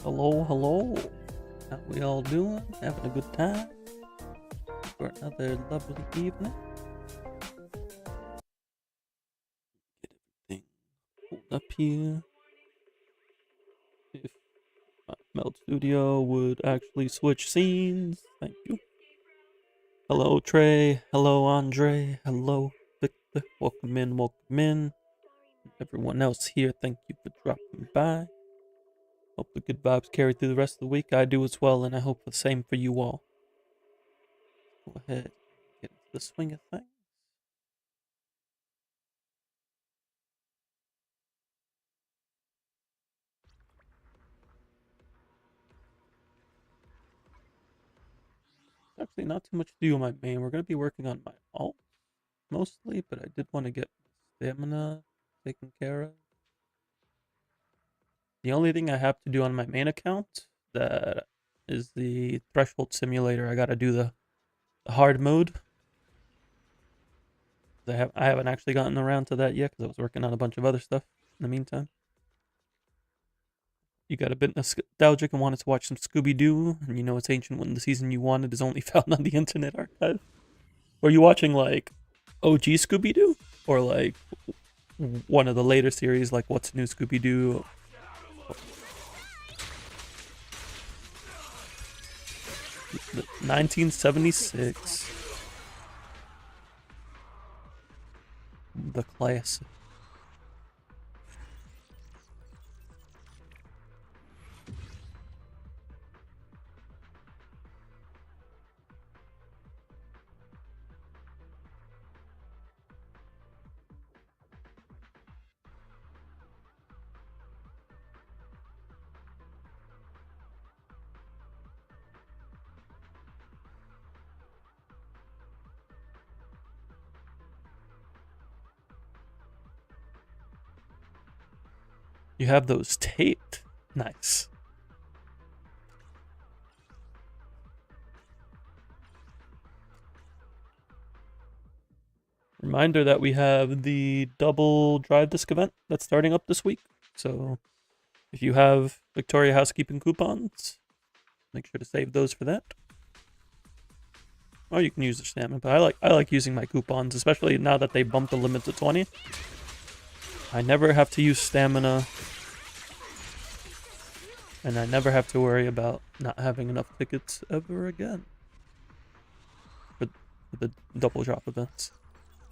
Hello, hello. How we all doing? Having a good time for another lovely evening. Get everything pulled up here. If my Meld Studio would actually switch scenes, thank you. Hello, Trey. Hello, Andre. Hello, Victor. Welcome in, welcome in. Everyone else here, thank you for dropping by. Hope the good vibes carry through the rest of the week. I do as well, and I hope the same for you all. Go ahead, get into the swing of things. Actually, not too much to do on my main. We're going to be working on my alt mostly, but I did want to get stamina taken care of. The only thing I have to do on my main account that is the threshold simulator. I got to do the hard mode. I haven't actually gotten around to that yet because I was working on a bunch of other stuff in the meantime. You got a bit nostalgic and wanted to watch some Scooby-Doo, and you know it's ancient when the season you wanted is only found on the Internet Archive. Were you watching like OG Scooby-Doo or like one of the later series like What's New Scooby-Doo? 1976. The classic. You have those taped. Nice. Reminder that we have the double drive disc event that's starting up this week. So If you have Victoria housekeeping coupons, make sure to save those for that. Or you can use the stamina, but I like using my coupons, especially now that they bumped the limit to 20. I never have to use stamina, and I never have to worry about not having enough tickets ever again for the double drop events.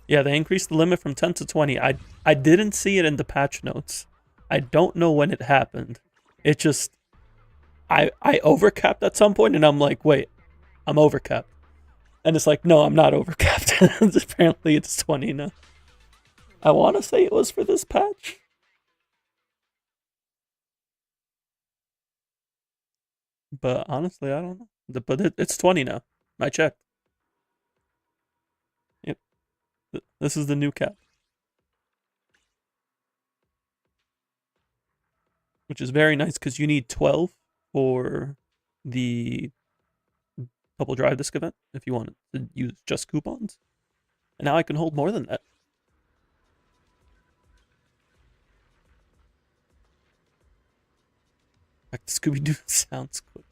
Yeah, they increased the limit from 10 to 20. I didn't see it in the patch notes. I don't know when it happened. It just I overcapped at some point, and I'm like, wait, I'm overcapped. And it's like, no, I'm not overcapped. Apparently it's 20 now. I want to say it was for this patch. But honestly, I don't know. But it's 20 now. I checked. Yep. This is the new cap. Which is very nice because you need 12 for the double drive disc event if you want to use just coupons. And now I can hold more than that. Like Scooby-Doo sounds good.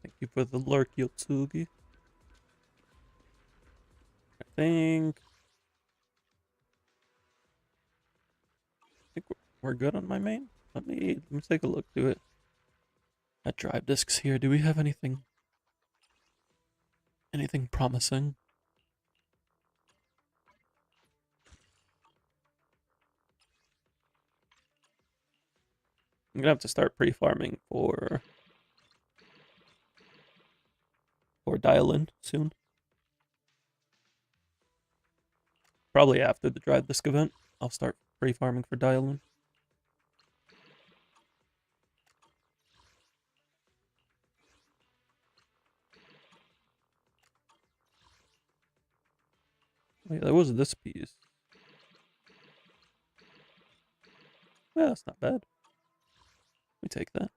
Thank you for the lurk, Yotsugi. I think we're good on my main. Let me take a look through it. At drive discs here, do we have anything promising? I'm gonna have to start pre-farming for dial-in soon. Probably after the drive disc event, I'll start pre-farming for dial-in. Wait, there was this piece. Yeah, that's not bad. We take that.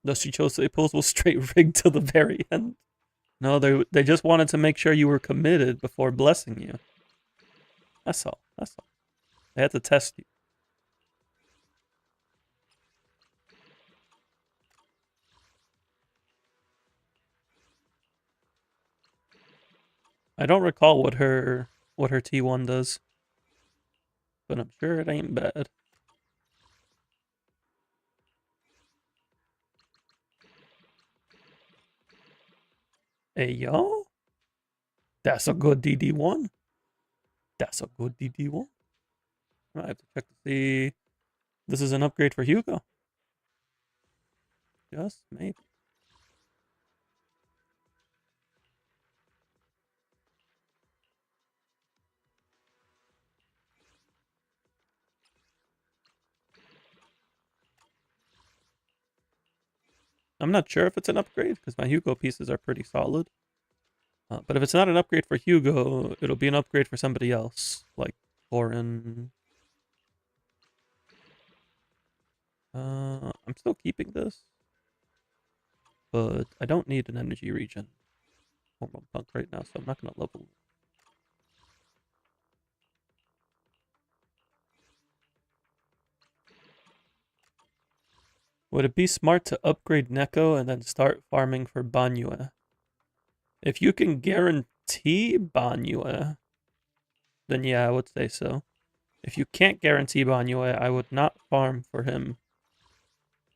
Dusty chose the pulls will straight rig till the very end. No, they just wanted to make sure you were committed before blessing you. That's all. That's all. They had to test you. I don't recall what her T1 does, but I'm sure it ain't bad. Hey yo, that's a good DD1. That's a good DD1. I have to check to see. This is an upgrade for Hugo. Just maybe. I'm not sure if it's an upgrade because my Hugo pieces are pretty solid. But if it's not an upgrade for Hugo, it'll be an upgrade for somebody else, like Thorin. I'm still keeping this, but I don't need an energy regen hormone punk right now, so I'm not gonna level. Would it be smart to upgrade Neko and then start farming for Banyue? If you can guarantee Banyue, then yeah, I would say so. If you can't guarantee Banyue, I would not farm for him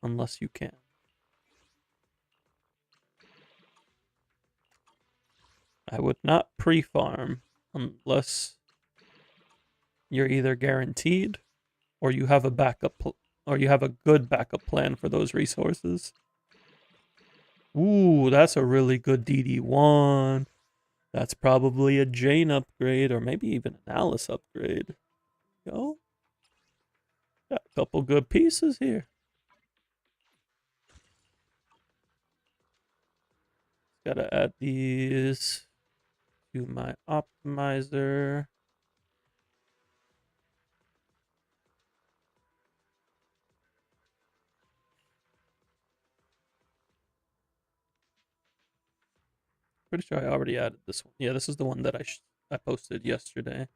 unless you can. I would not pre-farm unless you're either guaranteed or you have a or you have a good backup plan for those resources. Ooh, that's a really good DD1. That's probably a Jane upgrade or maybe even an Alice upgrade. Yo, got a couple good pieces here. Gotta add these to my optimizer. Pretty sure I already added this one. Yeah, this is the one that I posted yesterday.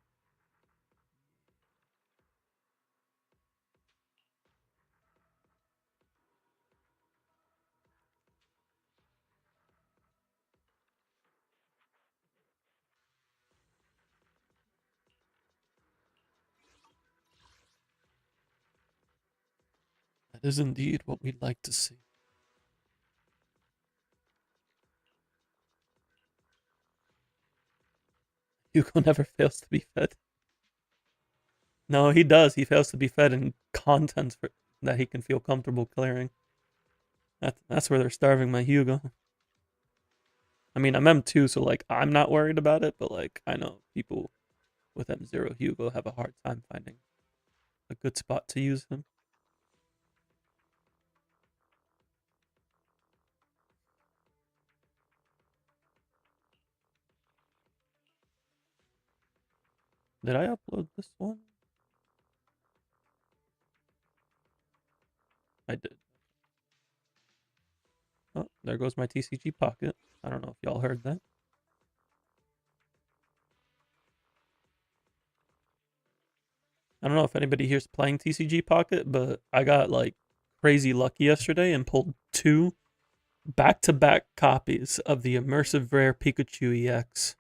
That is indeed what we'd like to see. Hugo never fails to be fed. No, he does. He fails to be fed in content that he can feel comfortable clearing. That's where they're starving my Hugo. I mean, I'm M2, so like I'm not worried about it, but like I know people with M0 Hugo have a hard time finding a good spot to use him. Did I upload this one? I did. Oh, there goes my TCG pocket. I don't know if y'all heard that. I don't know if anybody here's playing TCG Pocket, but I got like crazy lucky yesterday and pulled two back-to-back copies of the immersive rare Pikachu EX.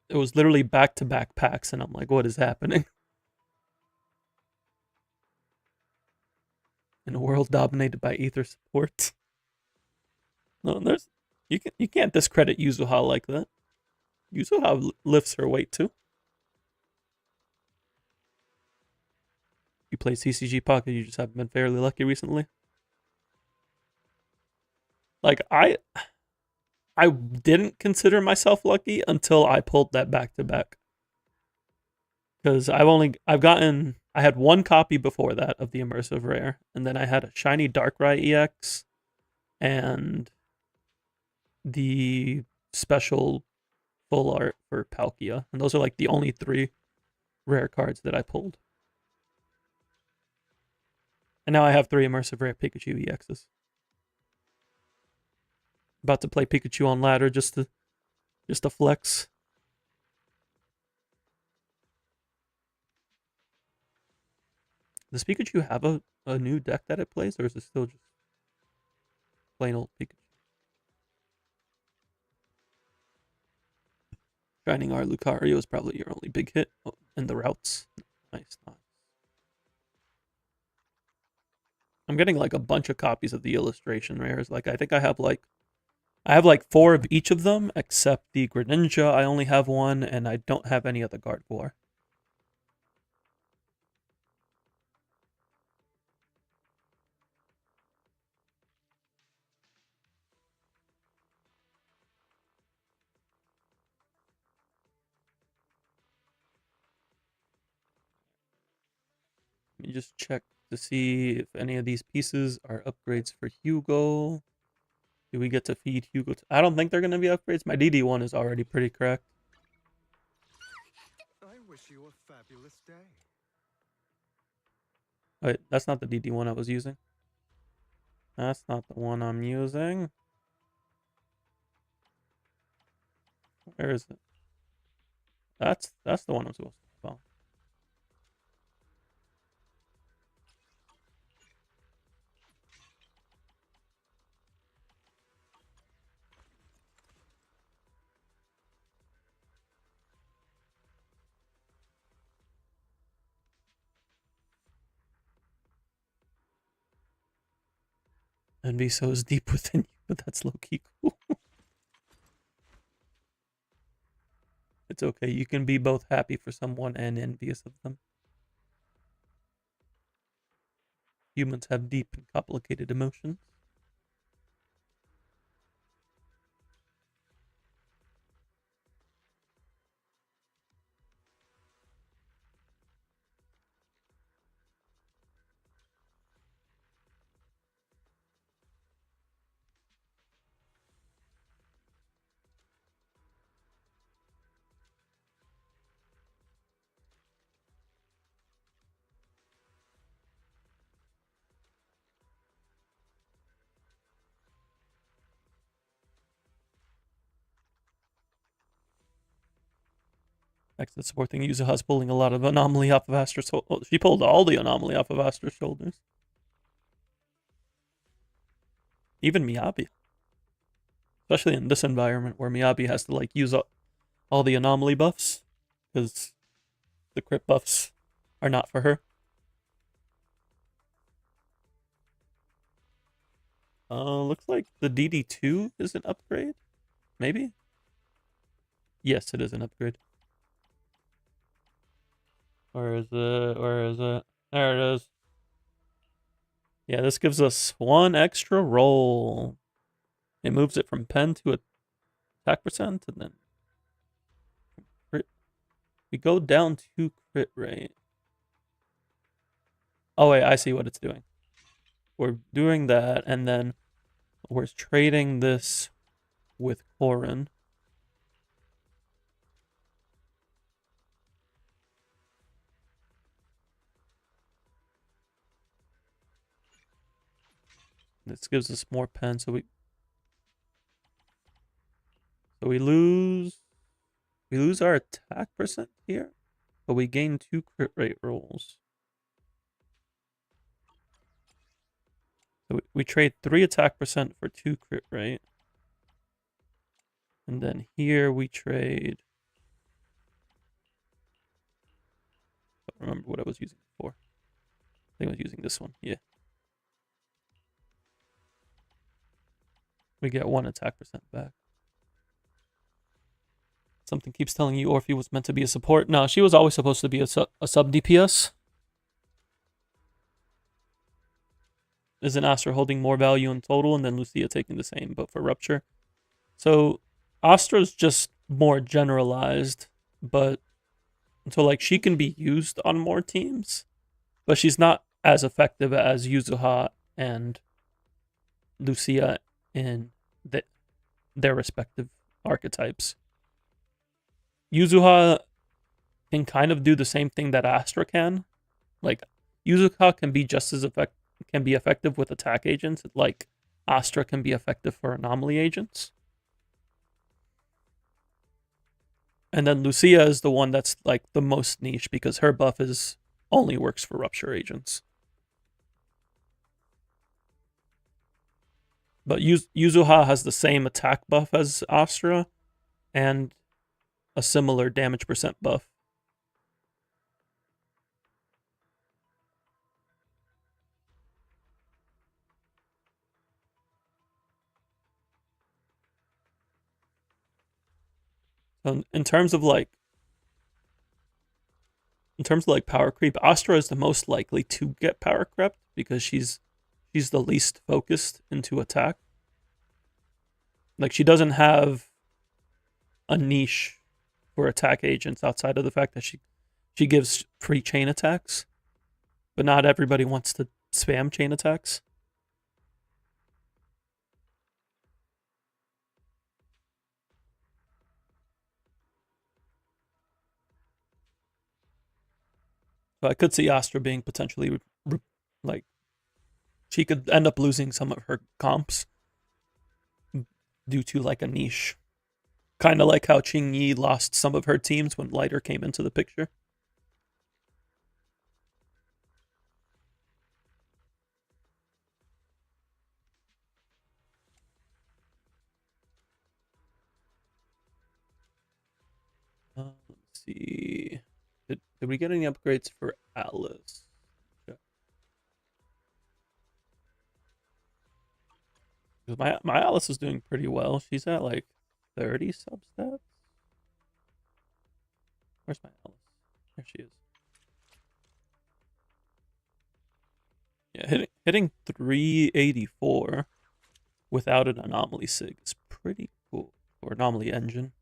It was literally back-to-back packs, and I'm like, what is happening? In a world dominated by Ether support. No, there's you can't discredit Yuzuha like that. Yuzuha lifts her weight too. You play CCG Pocket, you just haven't been fairly lucky recently. Like I didn't consider myself lucky until I pulled that back to back. Because I had one copy before that of the immersive rare, and then I had a shiny Darkrai EX and the special full art for Palkia. And those are like the only three rare cards that I pulled. And now I have three immersive rare Pikachu EXs. About to play Pikachu on ladder just to flex. Does Pikachu have a new deck that it plays, or is it still just plain old Pikachu? Shining R Lucario is probably your only big hit. Oh, and the routes. Nice, nice. I'm getting like a bunch of copies of the illustration rares. Like I think I have like four of each of them, except the Greninja. I only have one, and I don't have any of the Gardevoir. Let me just check to see if any of these pieces are upgrades for Hugo. Do we get to feed Hugo? I don't think they're going to be upgrades. My DD1 is already pretty cracked. I wish you a fabulous day. Wait, that's not the DD1 I was using. That's not the one I'm using. Where is it? That's the one I'm supposed to follow. Envy so is deep within you, but that's low key cool. It's okay. You can be both happy for someone and envious of them. Humans have deep and complicated emotions. Next, the support thing, Yuzuha's pulling a lot of anomaly off of Astra's shoulders. Oh, she pulled all the anomaly off of Astra's shoulders. Even Miyabi. Especially in this environment where Miyabi has to like use all the anomaly buffs. Because the crit buffs are not for her. Looks like the DD2 is an upgrade. Maybe? Yes, it is an upgrade. Where is it? Where is it? There it is. Yeah, this gives us 1 extra roll. It moves it from pen to attack percent, and then crit. We go down to crit rate. Oh wait, I see what it's doing. We're doing that, and then we're trading this with Korin. This gives us more pen, so we lose our attack percent here, but we gain 2 crit rate rolls. So we trade 3 attack percent for 2 crit rate. And then here we trade. I don't remember what I was using before. I think I was using this one. Yeah. We get 1 attack percent back. Something keeps telling you Orphe was meant to be a support. No, she was always supposed to be a sub DPS. Isn't Astra holding more value in total and then Lucia taking the same, but for Rupture? So Astra's just more generalized, but so like she can be used on more teams, but she's not as effective as Yuzuha and Lucia in their respective archetypes. Yuzuha can kind of do the same thing that Astra can. Like Yuzuha can be just as effective with attack agents, like Astra can be effective for anomaly agents. And then Lucia is the one that's like the most niche because her buff only works for Rupture agents. But Yuzuha has the same attack buff as Astra and a similar damage percent buff. So in terms of like power creep, Astra is the most likely to get power crept because she's the least focused into attack. Like she doesn't have a niche for attack agents outside of the fact that she gives free chain attacks, but not everybody wants to spam chain attacks. So I could see Astra being potentially like she could end up losing some of her comps due to like a niche. Kind of like how Qingyi lost some of her teams when Lighter came into the picture. Let's see. Did we get any upgrades for Alice? Because my Alice is doing pretty well. She's at like 30 substats. Where's my Alice? There she is. Yeah, hitting 384 without an anomaly sig is pretty cool. Or anomaly engine.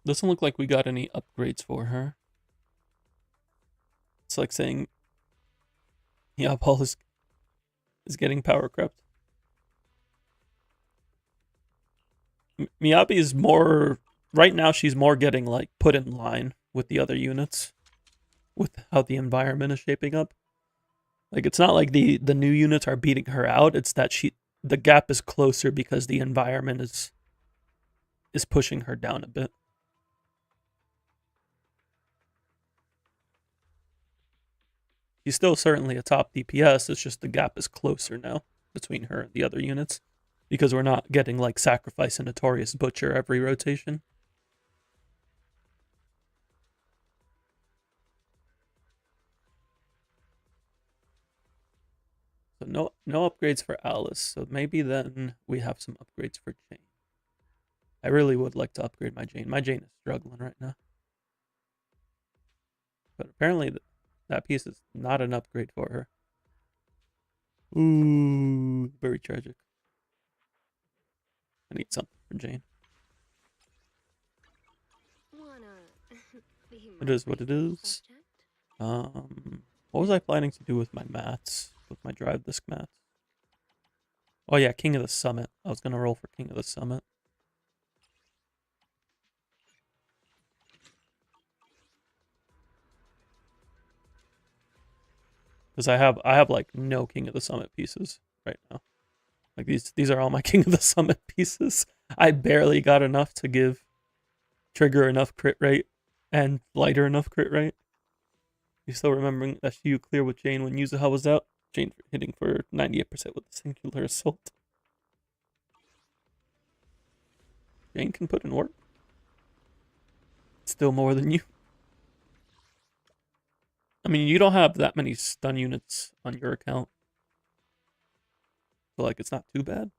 Doesn't look like we got any upgrades for her. It's like saying, yeah, Paul is getting power crept. Miyabi is more right now. She's more getting like put in line with the other units, with how the environment is shaping up. Like it's not like the new units are beating her out. It's that the gap is closer because the environment is pushing her down a bit. She's still certainly a top DPS. It's just the gap is closer now between her and the other units because we're not getting like Sacrifice and Notorious Butcher every rotation. So no upgrades for Alice. So maybe then we have some upgrades for Jane. I really would like to upgrade my Jane. My Jane is struggling right now. But apparently that piece is not an upgrade for her. Ooh, very tragic. I need something for Jane. It is what it is. What was I planning to do with my mats? With my drive disc mats? Oh yeah, King of the Summit. I was gonna roll for King of the Summit. Because I have like no King of the Summit pieces right now. Like these are all my King of the Summit pieces. I barely got enough to give Trigger enough crit rate and Lighter enough crit rate. You still remembering that you clear with Jane when Yuzuha was out? Jane hitting for 98% with the Singular Assault. Jane can put in work. Still more than you. I mean, you don't have that many stun units on your account. So, like, it's not too bad.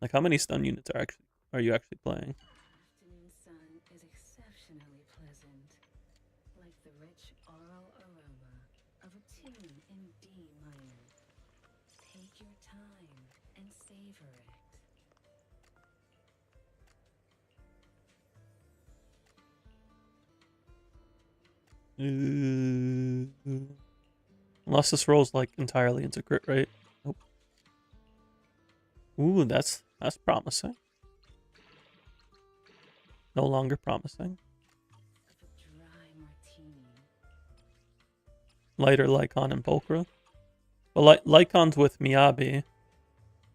Like, how many stun units are you actually playing? Afternoon sun is exceptionally pleasant, like the rich oral aroma of a tune in D minor. Take your time and savor it. Unless this rolls like entirely into crit rate. Nope. Ooh, that's promising. No longer promising. Lighter Lycon and Pulchra. Well, Lycon's with Miyabi,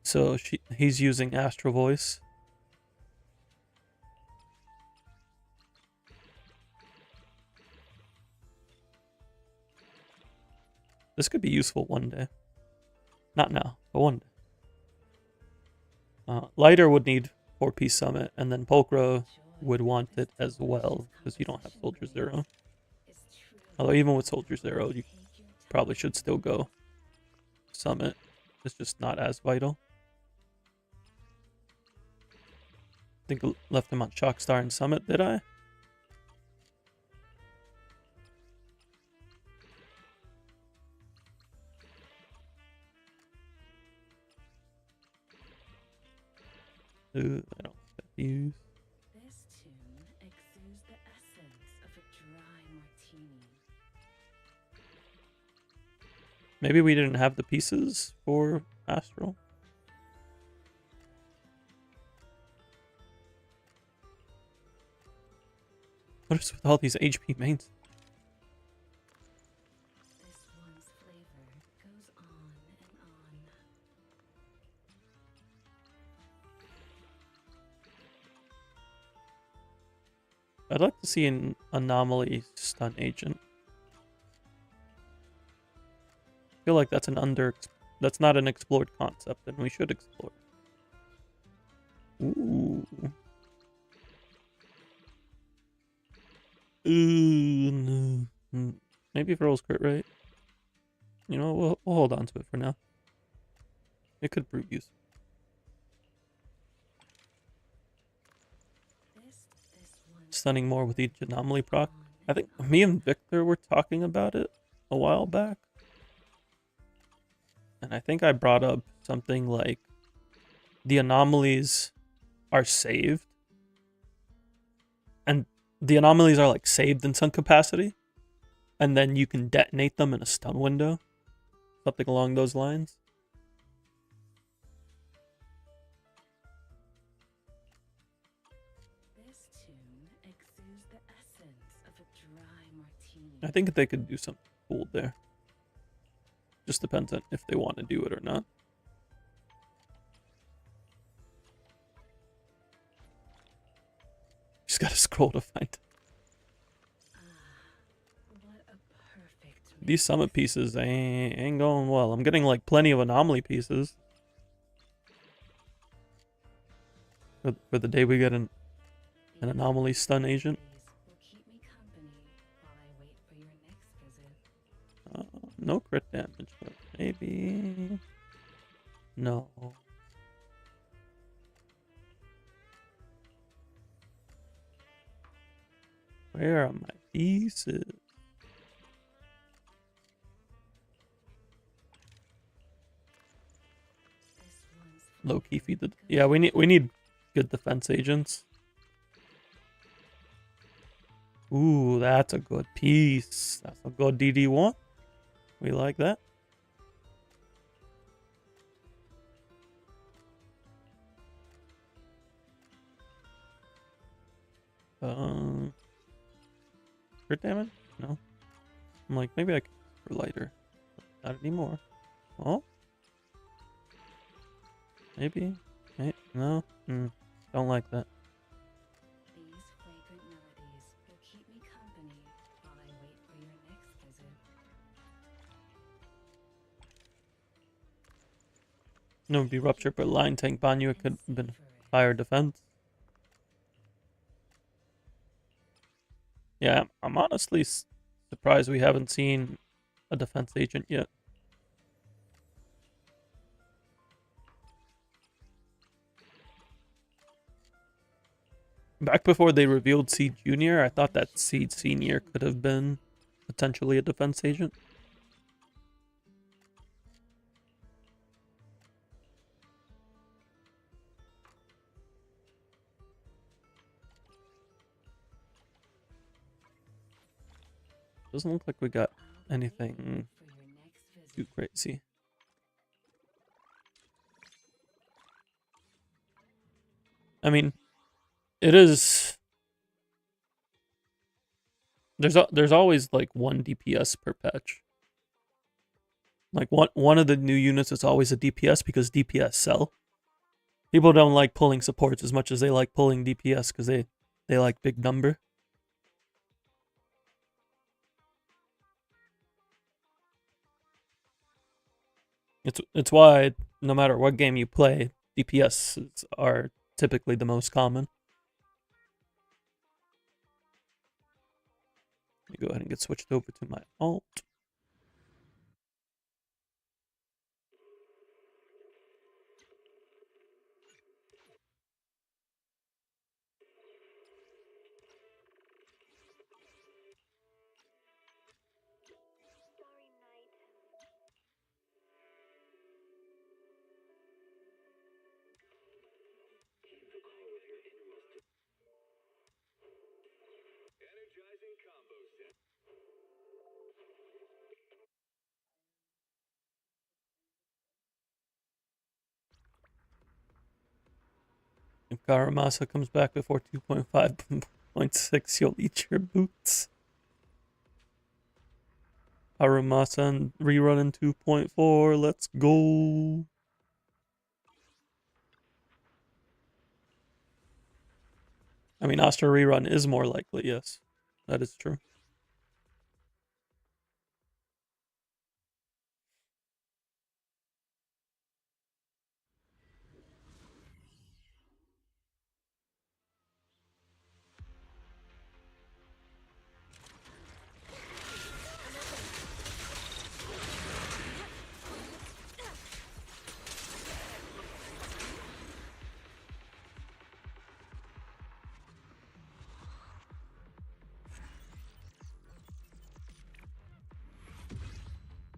so he's using Astral Voice. This could be useful one day. Not now, but one day. Lighter would need 4-piece Summit, and then Pulchra would want it as well, because you don't have Soldier Zero. Although even with Soldier Zero, you probably should still go Summit. It's just not as vital. I think I left him on Chalkstar and Summit, did I? Ooh, I don't use. This tune exudes the essence of a dry martini. Maybe we didn't have the pieces for Astral. What is with all these HP mains? This one's flavor goes on and on. I'd like to see an Anomaly stun agent. I feel like that's that's not an explored concept, and we should explore. Ooh. Ooh, no. Maybe if it rolls crit rate. You know, we'll hold on to it for now. It could prove useful. Stunning more with each anomaly proc. I think me and Victor were talking about it a while back. And I think I brought up something like the anomalies are saved. And the anomalies are like saved in some capacity. And then you can detonate them in a stun window. Something along those lines. This tune exudes the essence of a dry martini. I think they could do something cool there. Just depends on if they want to do it or not. scroll to find it. What a perfect These summit pieces ain't going well. I'm getting like plenty of anomaly pieces. For the day we get an anomaly stun agent. will keep me company while I wait for your next visit. No crit damage, but maybe... No. Where are my pieces? This one's Low key feed the... Yeah, we need good defense agents. Ooh, that's a good piece. That's a good DD1. We like that. Crit damage? No. I'm like, maybe I could for lighter. Not anymore. Oh? Maybe? No? Don't like that. These fragrant melodies will keep me company while I wait for your next visit. No, it'd be rupture, but line tank Banyu could have been higher defense. Yeah, I'm honestly surprised we haven't seen a defense agent yet. Back before they revealed Seed Junior, I thought that Seed Senior could have been potentially a defense agent. Doesn't look like we got anything too crazy. I mean, it is... There's always like one DPS per patch. Like one of the new units is always a DPS because DPS sell. People don't like pulling supports as much as they like pulling DPS because they like big number. It's why no matter what game you play, DPS are typically the most common. Let me go ahead and get switched over to my alt. If Garamasa comes back before 2.5.6, you'll eat your boots. Garamasa and rerun in 2.4. Let's go. I mean, Astra rerun is more likely, yes. That is true.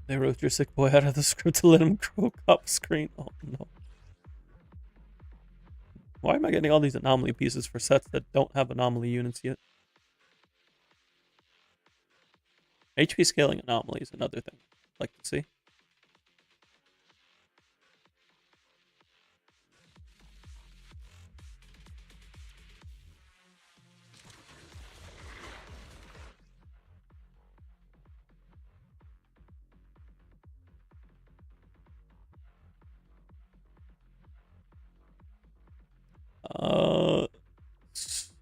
They wrote your sick boy out of the script to let him croak up screen. Oh no. Why am I getting all these anomaly pieces for sets that don't have anomaly units yet? HP scaling anomaly is another thing I'd like to see.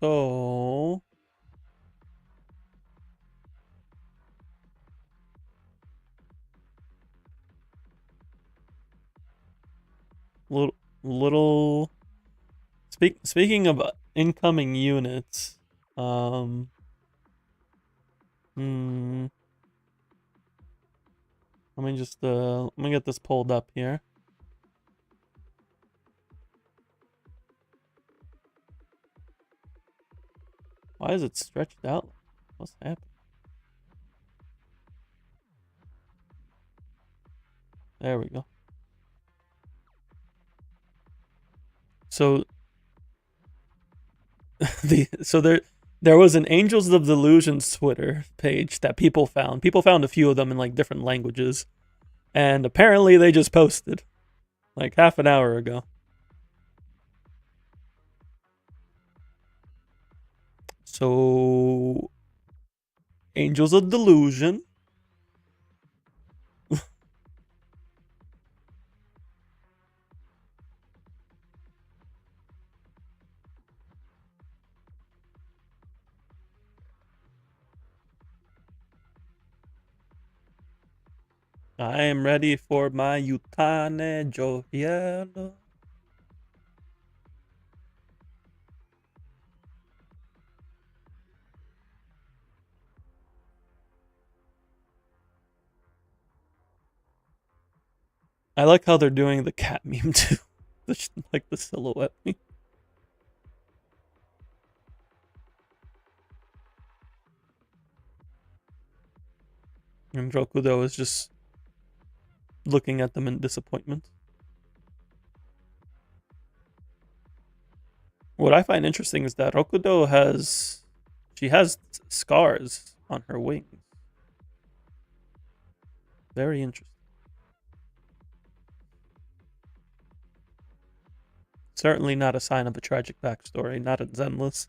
So little. Speaking of incoming units, hmm. Let me get this pulled up here. Why is it stretched out? What's happening? There we go. So there was an Angels of Delusions Twitter page that people found. People found a few of them in like different languages. And apparently they just posted like half an hour ago. So Angels of Delusion. I am ready for my Utane Johielo. I like how they're doing the cat meme too. Like the silhouette meme. And Rokudo is just looking at them in disappointment. What I find interesting is that Rokudo has scars on her wings. Very interesting. Certainly not a sign of a tragic backstory, not at Zenless.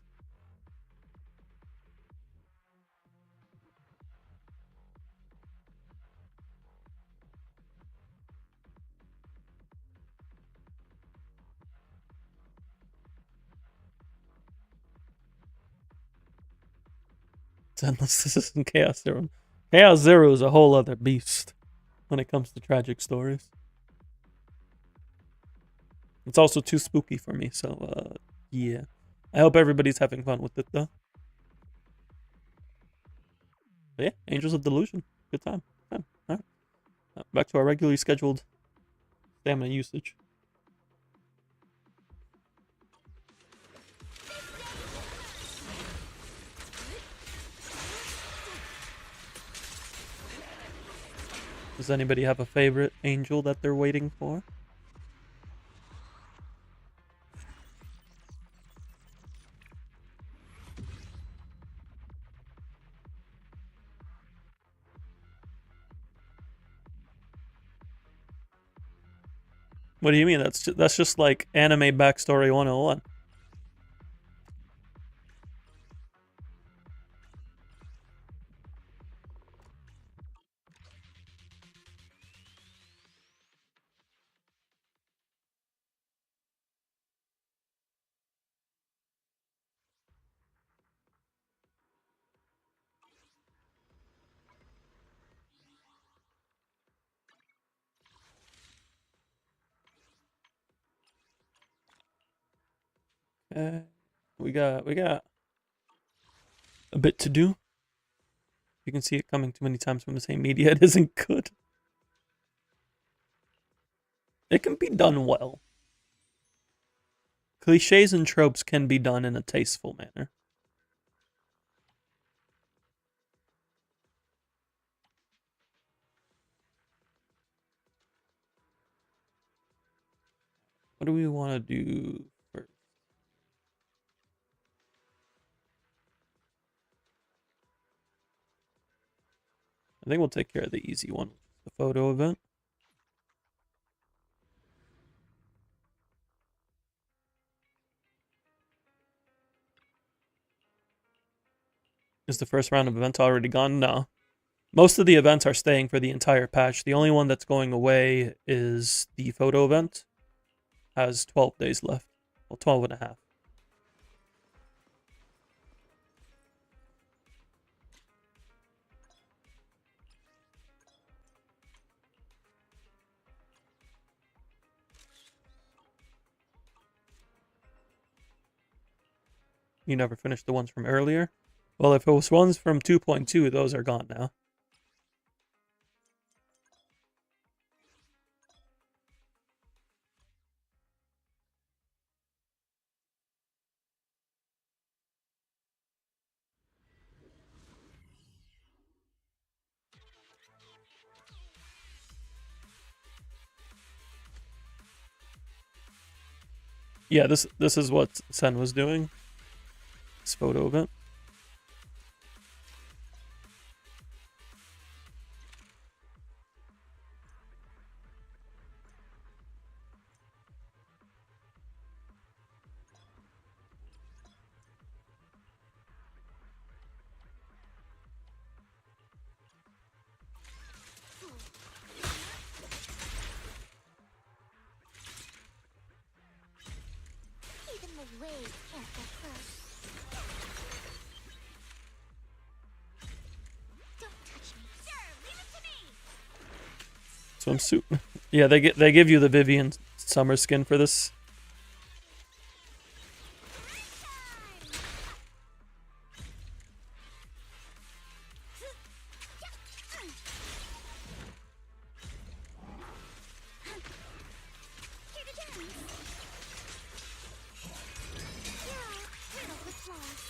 Zenless, this isn't Chaos Zero. Chaos Zero is a whole other beast when it comes to tragic stories. It's also too spooky for me, so yeah. I hope everybody's having fun with it though. But yeah, Angels of Delusion. Good time. All right. Back to our regularly scheduled stamina usage. Does anybody have a favorite angel that they're waiting for? What do you mean? That's just like anime backstory 101. Okay. We got a bit to do. You can see it coming too many times from the same media. It isn't good. It can be done well. Cliches and tropes can be done in a tasteful manner. What do we want to do first? I think we'll take care of the easy one, the photo event. Is the first round of events already gone? No. Most of the events are staying for the entire patch. The only one that's going away is the photo event. Has 12 days left. Well, 12 and a half. You never finished the ones from earlier? Well, if it was ones from 2.2, those are gone now. Yeah, this is what Sen was doing. This photo of it. Even the waves can't get close. Don't touch me. Sure, leave it to me. Swimsuit. Yeah, they give you the Vivian summer skin for this. Here to dance. Yeah, riddled with flaws.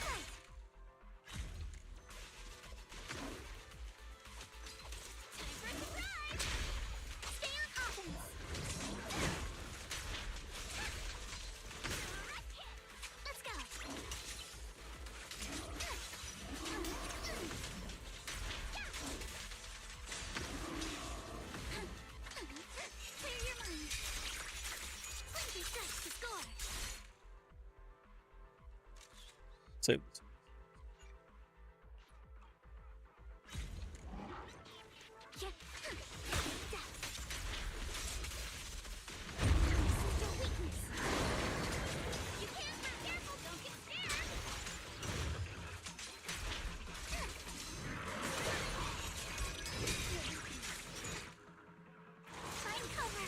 Right. Time for a surprise. Stay on offense. Let's go. Clear your mind. Plenty strikes to score. Save this. Yeah. Your weakness. You can't be careful, don't get scared. Find cover.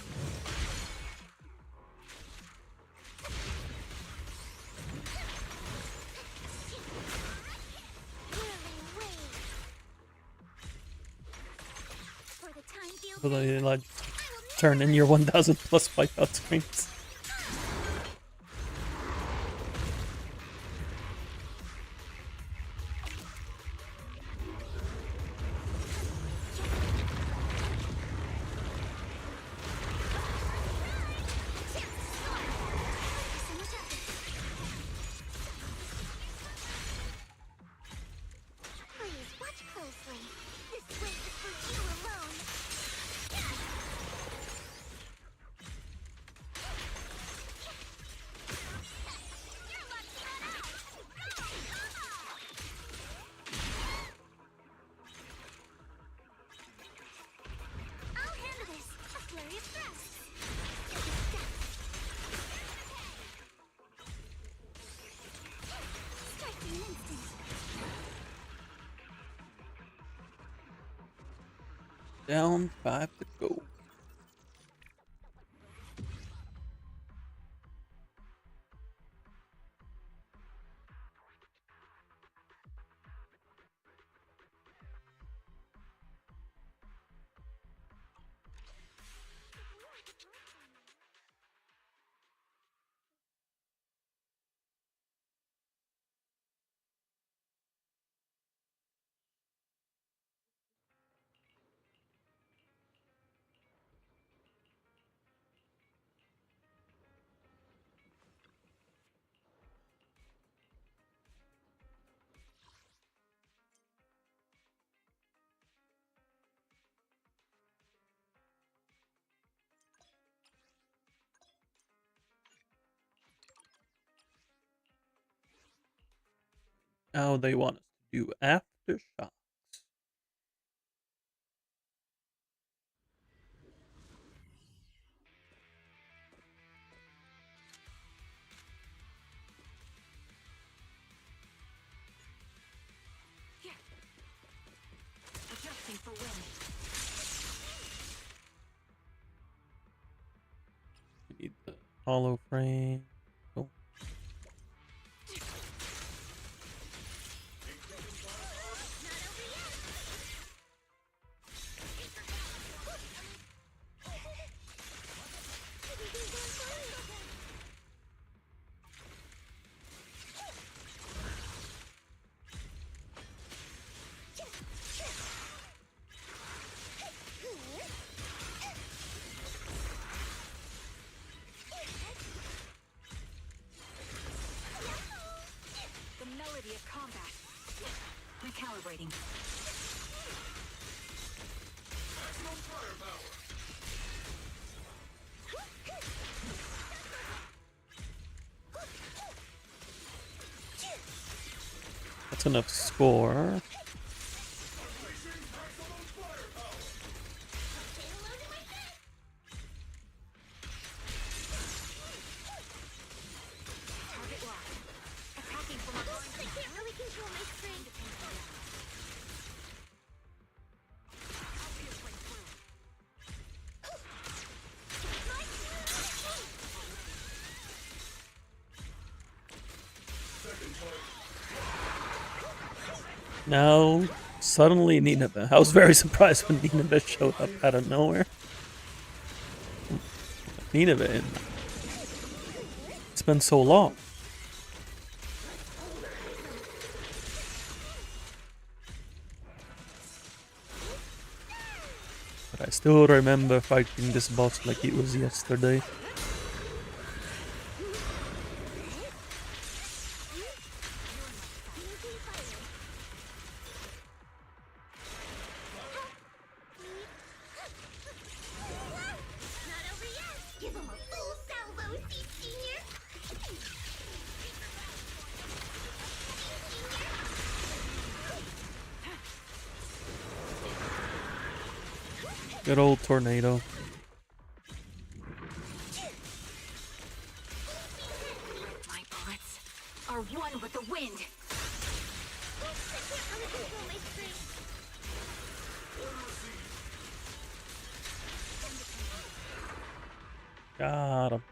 Whirling wave. For the time feels So they like I will turn in your 1,000 plus wipeout screens. Please watch closely. This win is for you alone. You're about to run out. Go, come on. I'll handle this. A flurry of thrusts. Strike in an instant. Down 5 to go. Now they want us to do aftershocks. Adjusting for wind. We need the hollow frame. Oh. Calibrating. That's enough score. Target locked. Attacking from a I can't really control my strength. Now, suddenly Nineveh. I was very surprised when Nineveh showed up out of nowhere. Nineveh, it's been so long. But I still remember fighting this boss like it was yesterday. Not over yet. Give him a full salvo, senior. Good old tornado. My bullets are one with the wind. I can't really control my strength. Got him.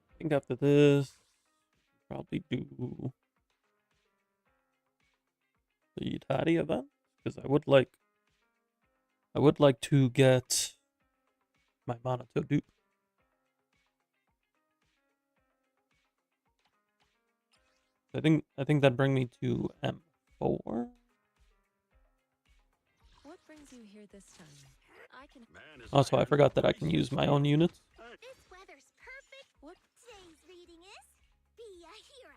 I think after this, probably do the Taddy event because I would like to get my Monato dupe. I think that bring me to M4. What brings you here this time? I can. Also, I forgot that I can use my own units. This weather's perfect. What? Today's reading is Be a Hero.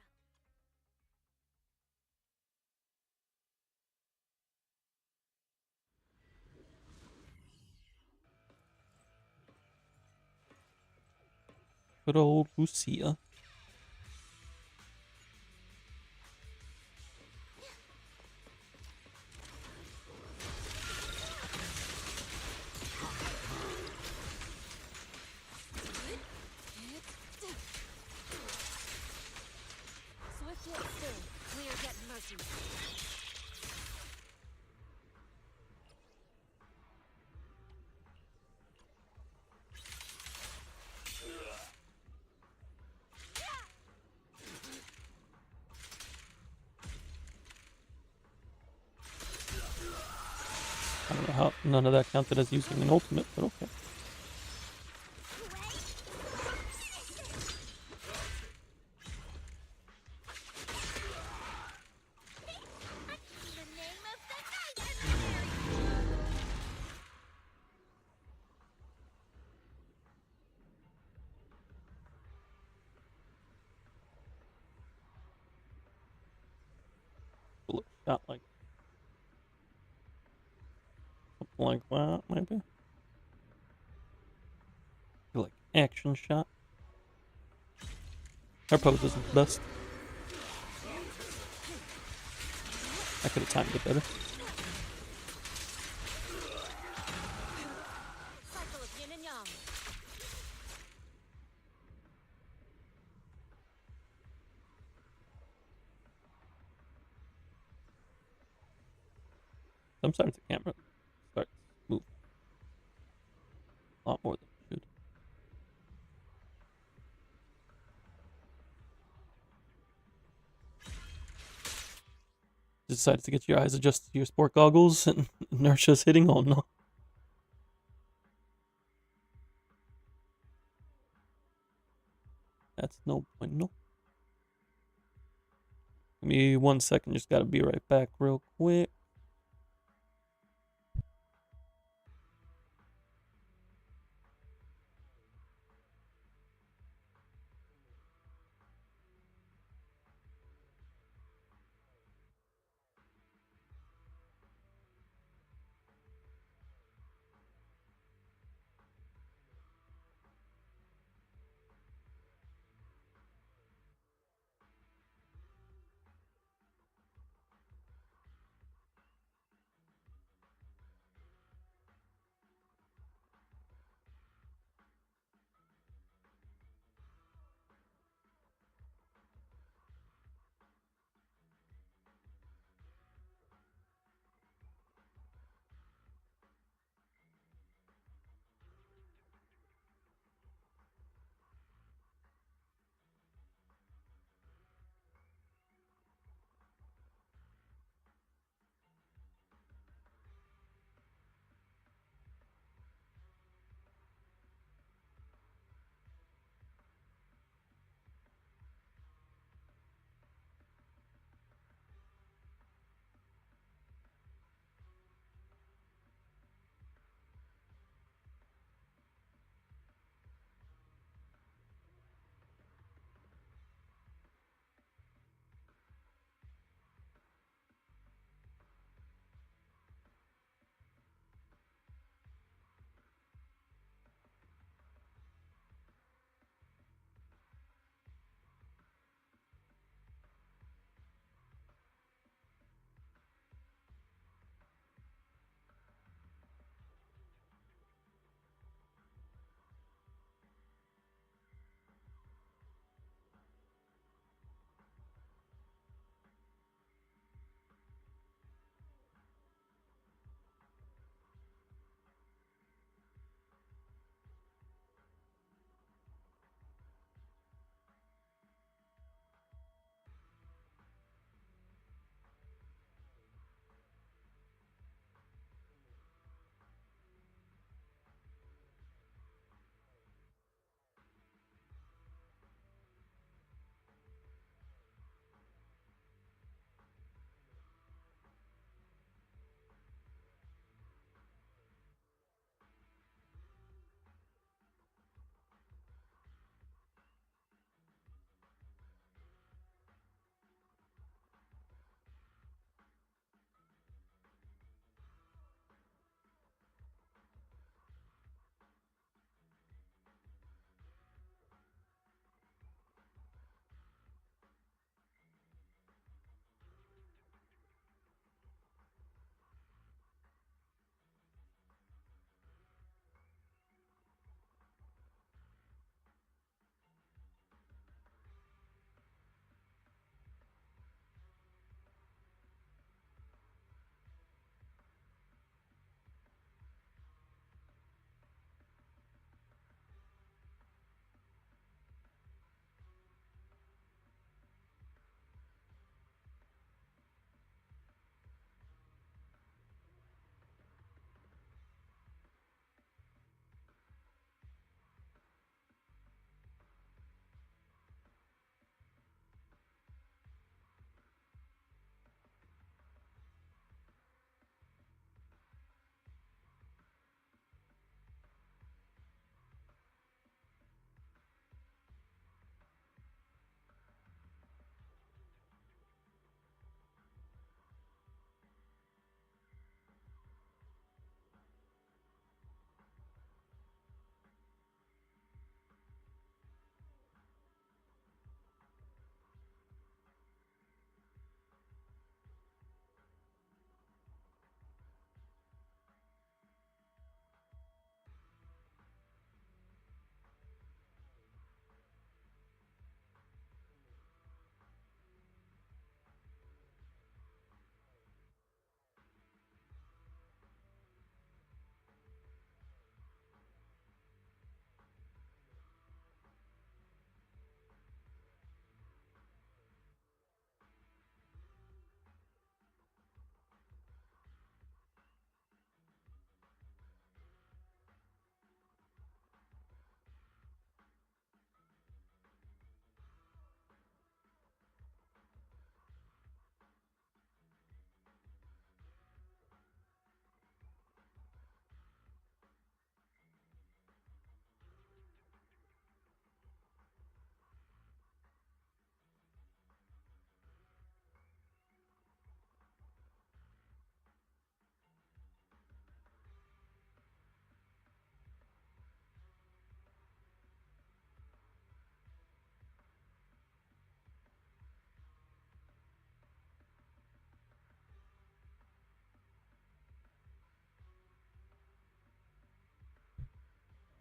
Good old Lucia. Swift yet still, clear yet murky. I don't know how none of that counted as using an ultimate, but okay. The name of the night. Bullet shot like something like that, maybe. Like action shot. Her pose isn't the best. I could have timed it better. Cycle of yin and yang. Sometimes the camera starts moving a lot more than it should. Decided to get your eyes adjusted to your sport goggles and inertia's hitting. Oh no. That's no bueno. Give me 1 second, just gotta be right back real quick.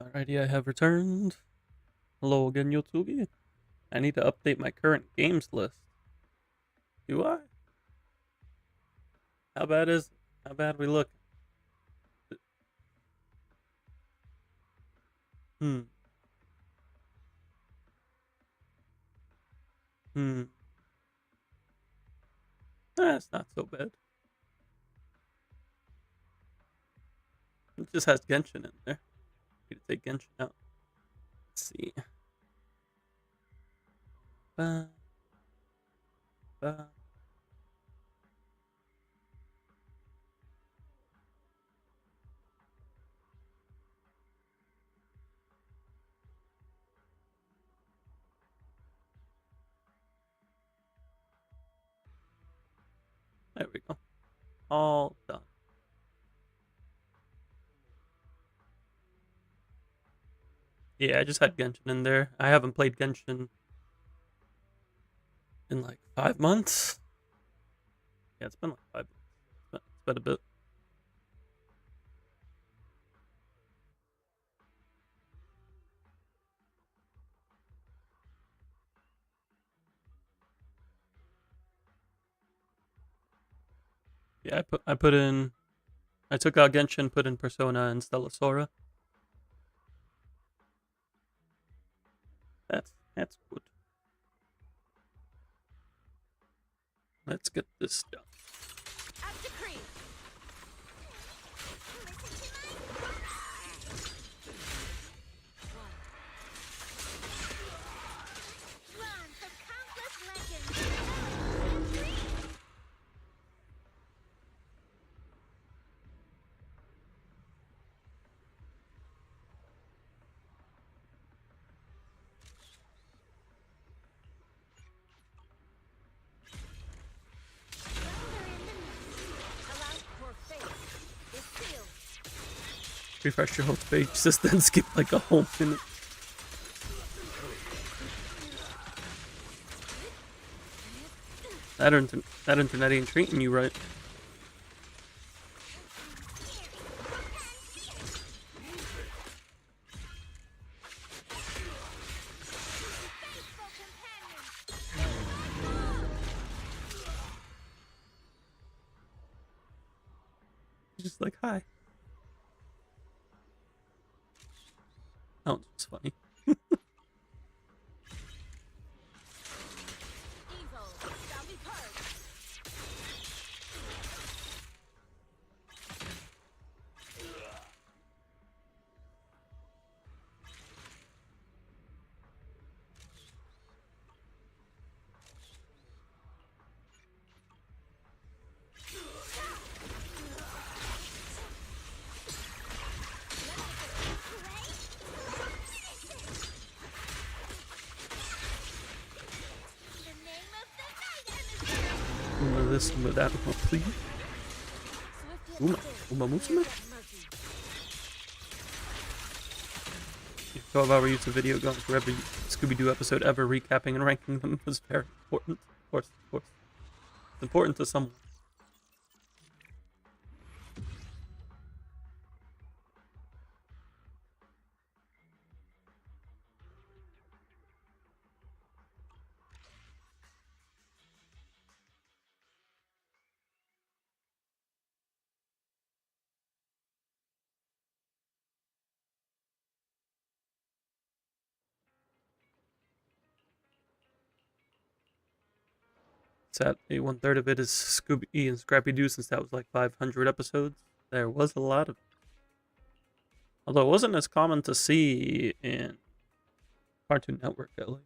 Alrighty, I have returned. Hello again, YouTube. I need to update my current games list. Do I? How bad is? How bad we look? Hmm. Hmm. It's not so bad. It just has Genshin in there. Need to take Genshin out. Let's see. Ba, ba. There we go. All done. Yeah, I just had Genshin in there. I haven't played Genshin in like 5 months. Yeah, it's been like 5 months. It's been a bit. Yeah, I put in. I took out Genshin, put in Persona and Stellasora. That's good. Let's get this done. As decreed. Run from countless legends. Allow for fate is sealed. Refresh your whole page, just then skip like a whole minute. That internet ain't treating you right. Faithful companions. Just like, hi. That one's just funny. Evil shall be purged. The name of the night and the This, that, please. swift Uma, yet still. Uma Clear Musume? yet murky. Your 12-hour YouTube video going through every Scooby-Doo episode ever, recapping and ranking them was very important. Of course, of course. It's important to someone. Sadly, 1/3 of it is Scooby and Scrappy Doo, since that was like 500 episodes. There was a lot of it. Although it wasn't as common to see in Cartoon Network, at least.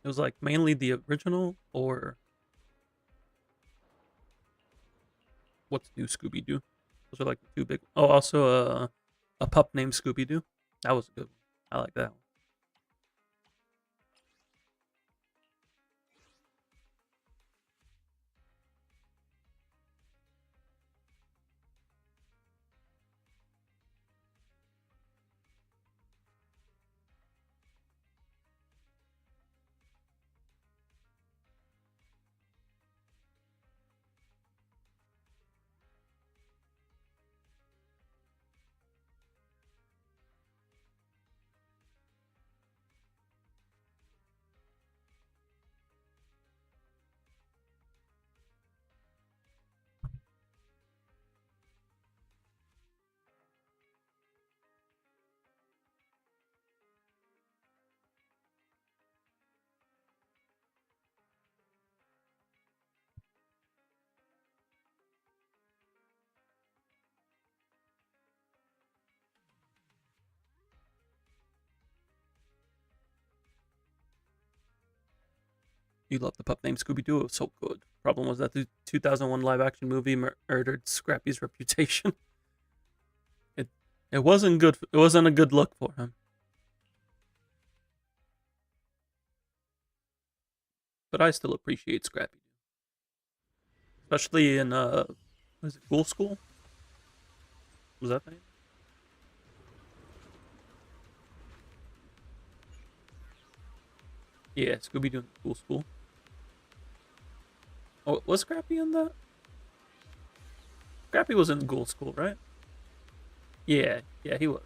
It was like mainly the original or What's New Scooby Doo. Those are like the two big. Oh, also a pup named Scooby Doo. That was a good one. I like that one. You love the pup named Scooby-Doo. It was so good. Problem was that the 2001 live-action movie murdered Scrappy's reputation. It wasn't good. It wasn't a good look for him. But I still appreciate Scrappy, especially in what is it, Ghoul School? Was that the name? Yeah, Scooby-Doo in Ghoul School. Oh, was Scrappy in that? Scrappy was in Ghoul School, right? Yeah, he was.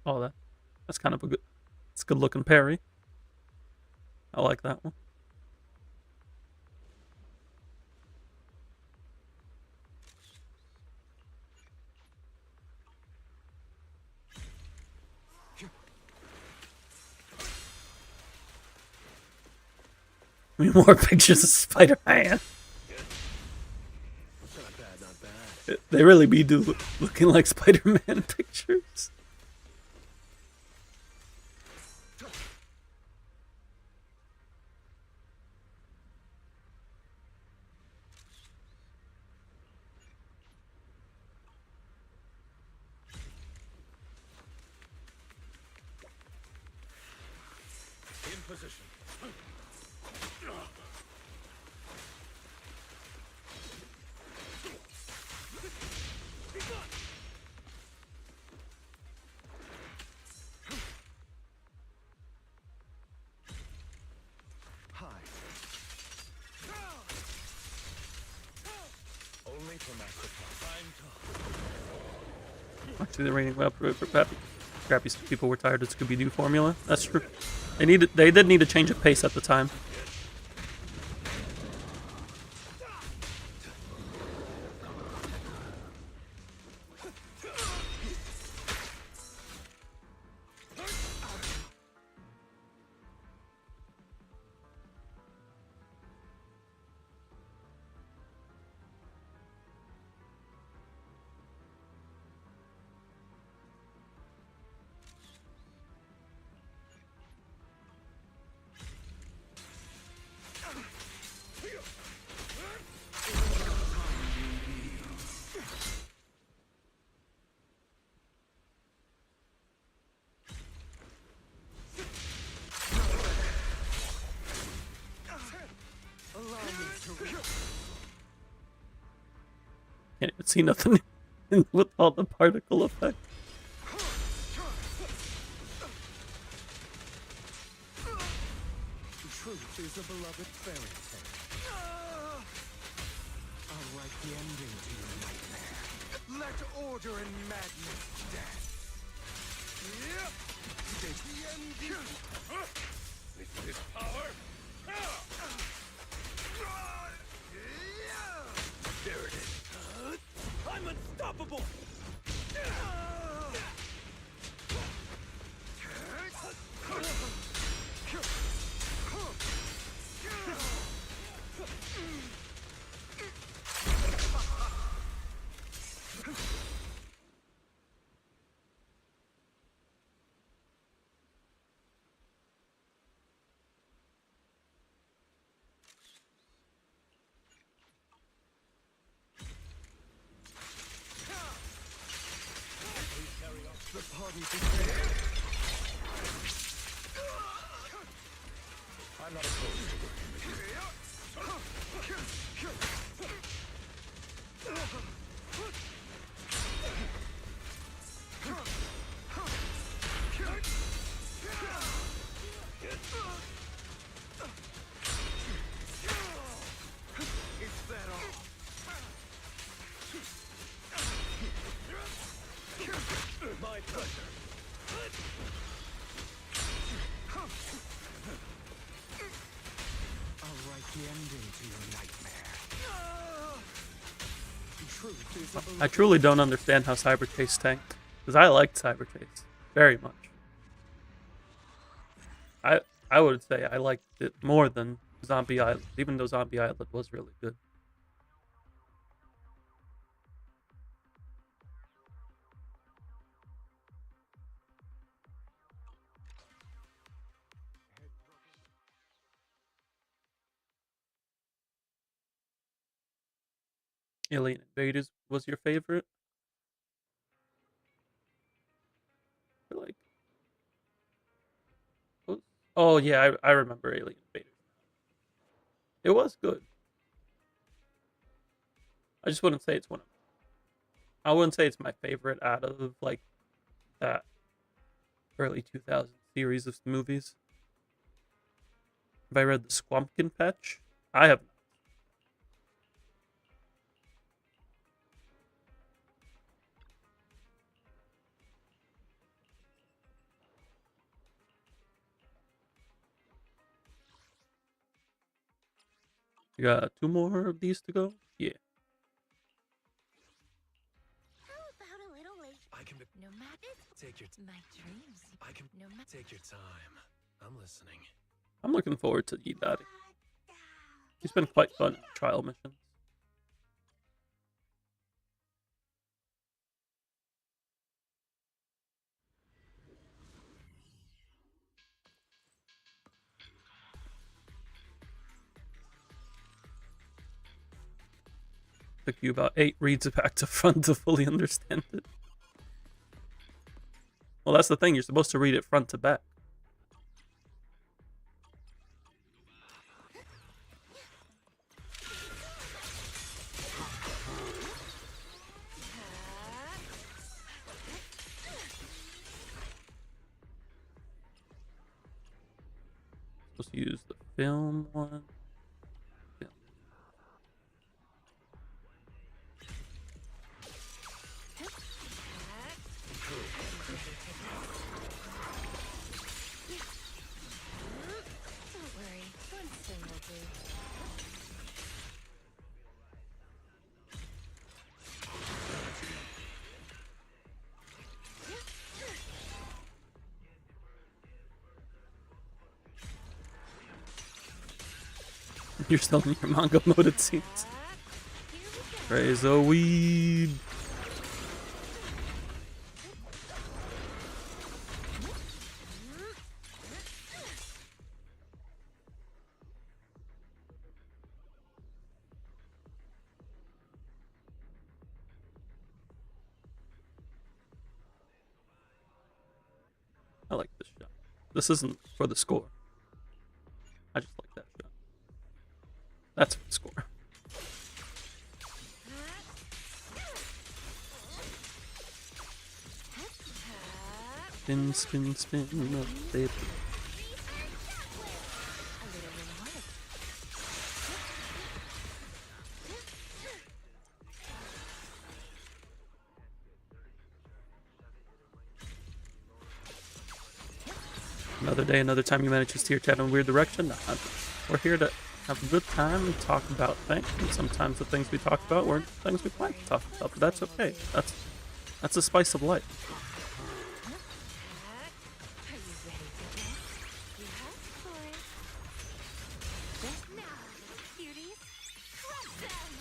Oh, that's kind of a good. It's a good looking parry. I like that one. I mean, more pictures of Spider-Man. Not bad. They really be looking like Spider-Man pictures. In position. Hi. Only for Master Actually, the rating up for Scrappy people were tired of Scooby-Doo formula. That's true. They did need a change of pace at the time. Can't even see nothing with all the particle effect. Truth is a beloved fairy tale. I'll write the ending to your nightmare. Let order and madness dance. The ending. With this power. There it is. I'm unstoppable. The party begins. I'm not opposed to working with you. Is that all? My pleasure. I'll write the ending to your nightmare. Truth is I truly don't understand how Cyber Chase tanked, because I liked Cyber Chase very much. I would say I liked it more than Zombie Island, even though Zombie Island was really good. Alien Invaders was your favorite? I feel like, oh yeah, I remember Alien Invaders. It was good. I just wouldn't say it's one of. I wouldn't say it's my favorite out of like that early 2000 series of movies. Have I read the Squumpkin Patch? I have not. We got 2 more of these to go. Yeah. How about a little late? I can No matter. take your My dreams. I can No matter. take your time. I'm listening. I'm looking forward to E Daddy. He's been quite fun in trial missions. Took you about 8 reads back to front to fully understand it. Well, that's the thing. You're supposed to read it front to back. Supposed to use the film one. Film. Don't worry. One thing will do. You're still in your manga mode, it seems. Here we go. Raise a weed. I like this shot. This isn't for the score. I just like that shot. That's for the score. Spin, spin, spin, up, baby. A little reward. Another day, another time you manage to steer chat in a weird direction. Nah, we're here to have a good time and talk about things. And sometimes the things we talk about weren't things we planned to talk about, but that's okay. That's the spice of life. Are you ready for this? You asked for it. Just now, cuties. Crush them!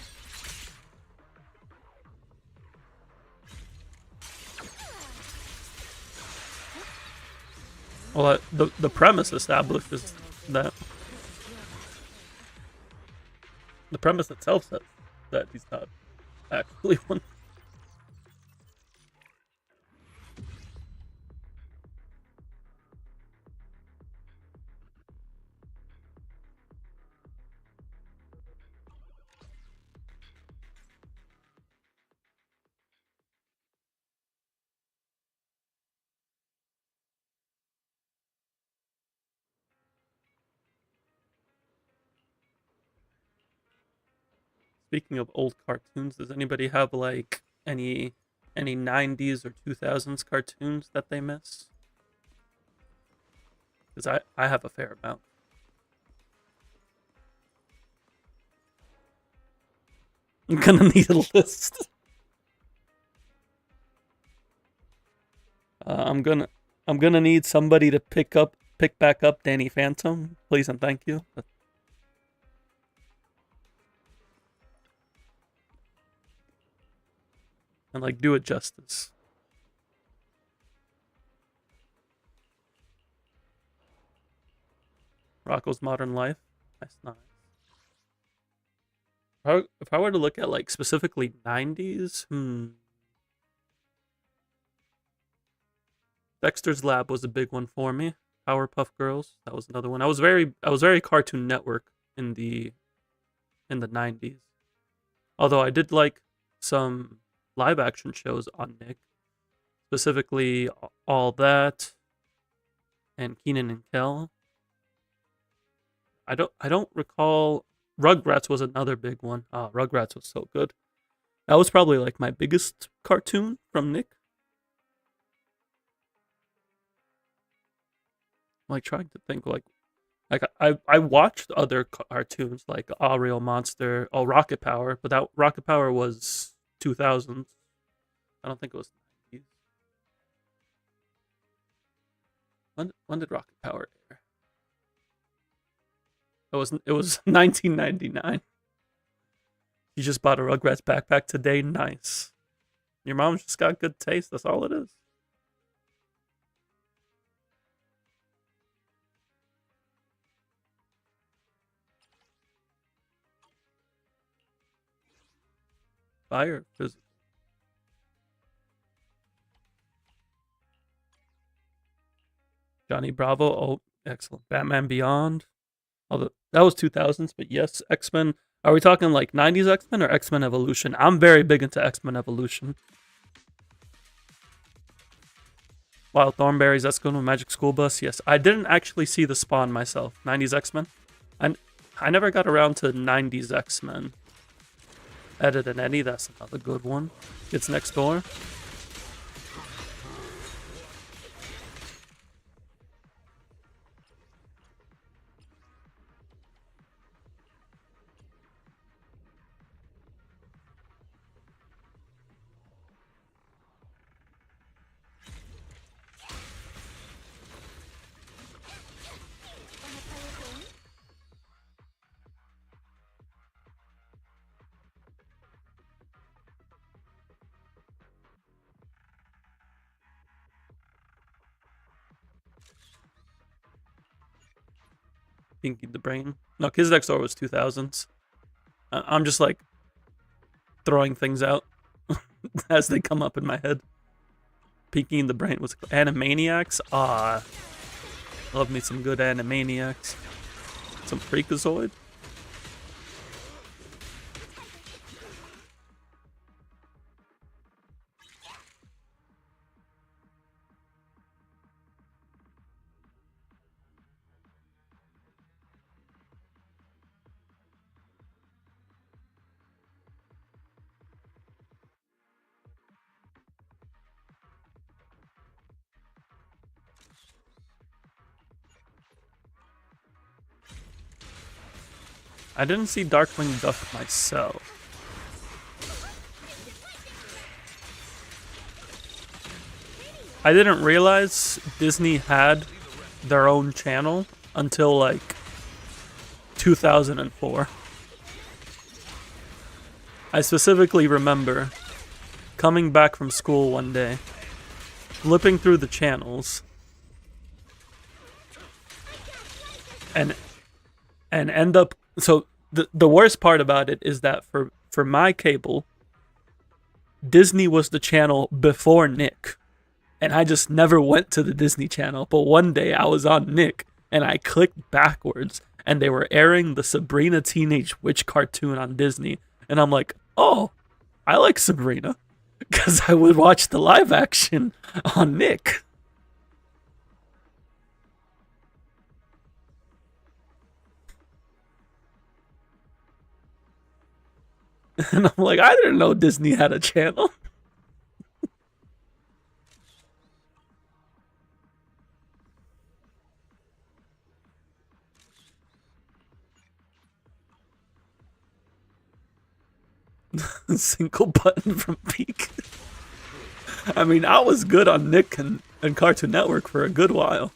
Well, the premise establishes that the premise itself says that he's not actually one. Speaking of old cartoons, does anybody have like any any 90s or 2000s cartoons that they miss? Because I have a fair amount. I'm gonna need a list. I'm gonna need somebody to pick back up Danny Phantom, please and thank you. And like do it justice. Rocco's Modern Life. That's nice. If I were to look at like specifically 90s, Dexter's Lab was a big one for me. Powerpuff Girls, that was another one. I was very Cartoon Network in the 90s. Although I did like some live action shows on Nick, specifically All That and Keenan and Kel. I don't recall. Rugrats was another big one. Rugrats was so good. That was probably like my biggest cartoon from Nick. I'm like trying to think like I watched other cartoons like Real Monster, Rocket Power, but that Rocket Power was 2000s. I don't think it was 90s. When did Rocket Power air? It was 1999. You just bought a Rugrats backpack today. Nice. Your mom's just got good taste. That's all it is. Fire physical. Johnny Bravo. Oh, excellent. Batman Beyond. Although that was 2000s, but yes, X-Men. Are we talking like 90s X-Men or X-Men Evolution? I'm very big into X-Men Evolution. Wild Thornberries, that's good one. Magic School Bus. Yes, I didn't actually see the Spawn myself. 90s X-Men. I never got around to 90s X-Men. Ed and Eddie, that's another good one. It's Next Door. Pinky the Brain. No, Kids Next Door was 2000s. I'm just like throwing things out as they come up in my head. Pinky and the Brain was Animaniacs. Love me some good Animaniacs. Some Freakazoid. I didn't see Darkwing Duck myself. I didn't realize Disney had their own channel until like 2004. I specifically remember coming back from school one day, flipping through the channels, and end up. So the worst part about it is that for my cable, Disney was the channel before Nick, and I just never went to the Disney Channel. But one day I was on Nick, and I clicked backwards, and they were airing the Sabrina Teenage Witch cartoon on Disney, and I'm like, oh, I like Sabrina, because I would watch the live action on Nick. And I'm like, I didn't know Disney had a channel. Single button from Peak. I mean, I was good on Nick and Cartoon Network for a good while.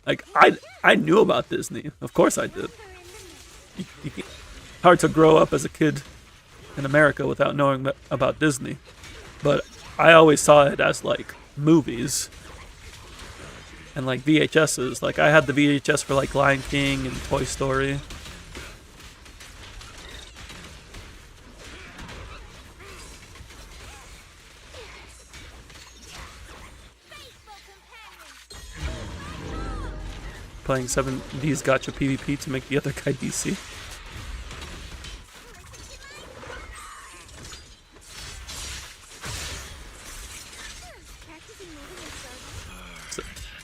Like, I knew about Disney. Of course I did. Hard to grow up as a kid in America without knowing about Disney. But I always saw it as, like, movies. And, like, VHSs. Like, I had the VHS for, like, Lion King and Toy Story. Playing 7D's Gotcha PvP to make the other guy DC.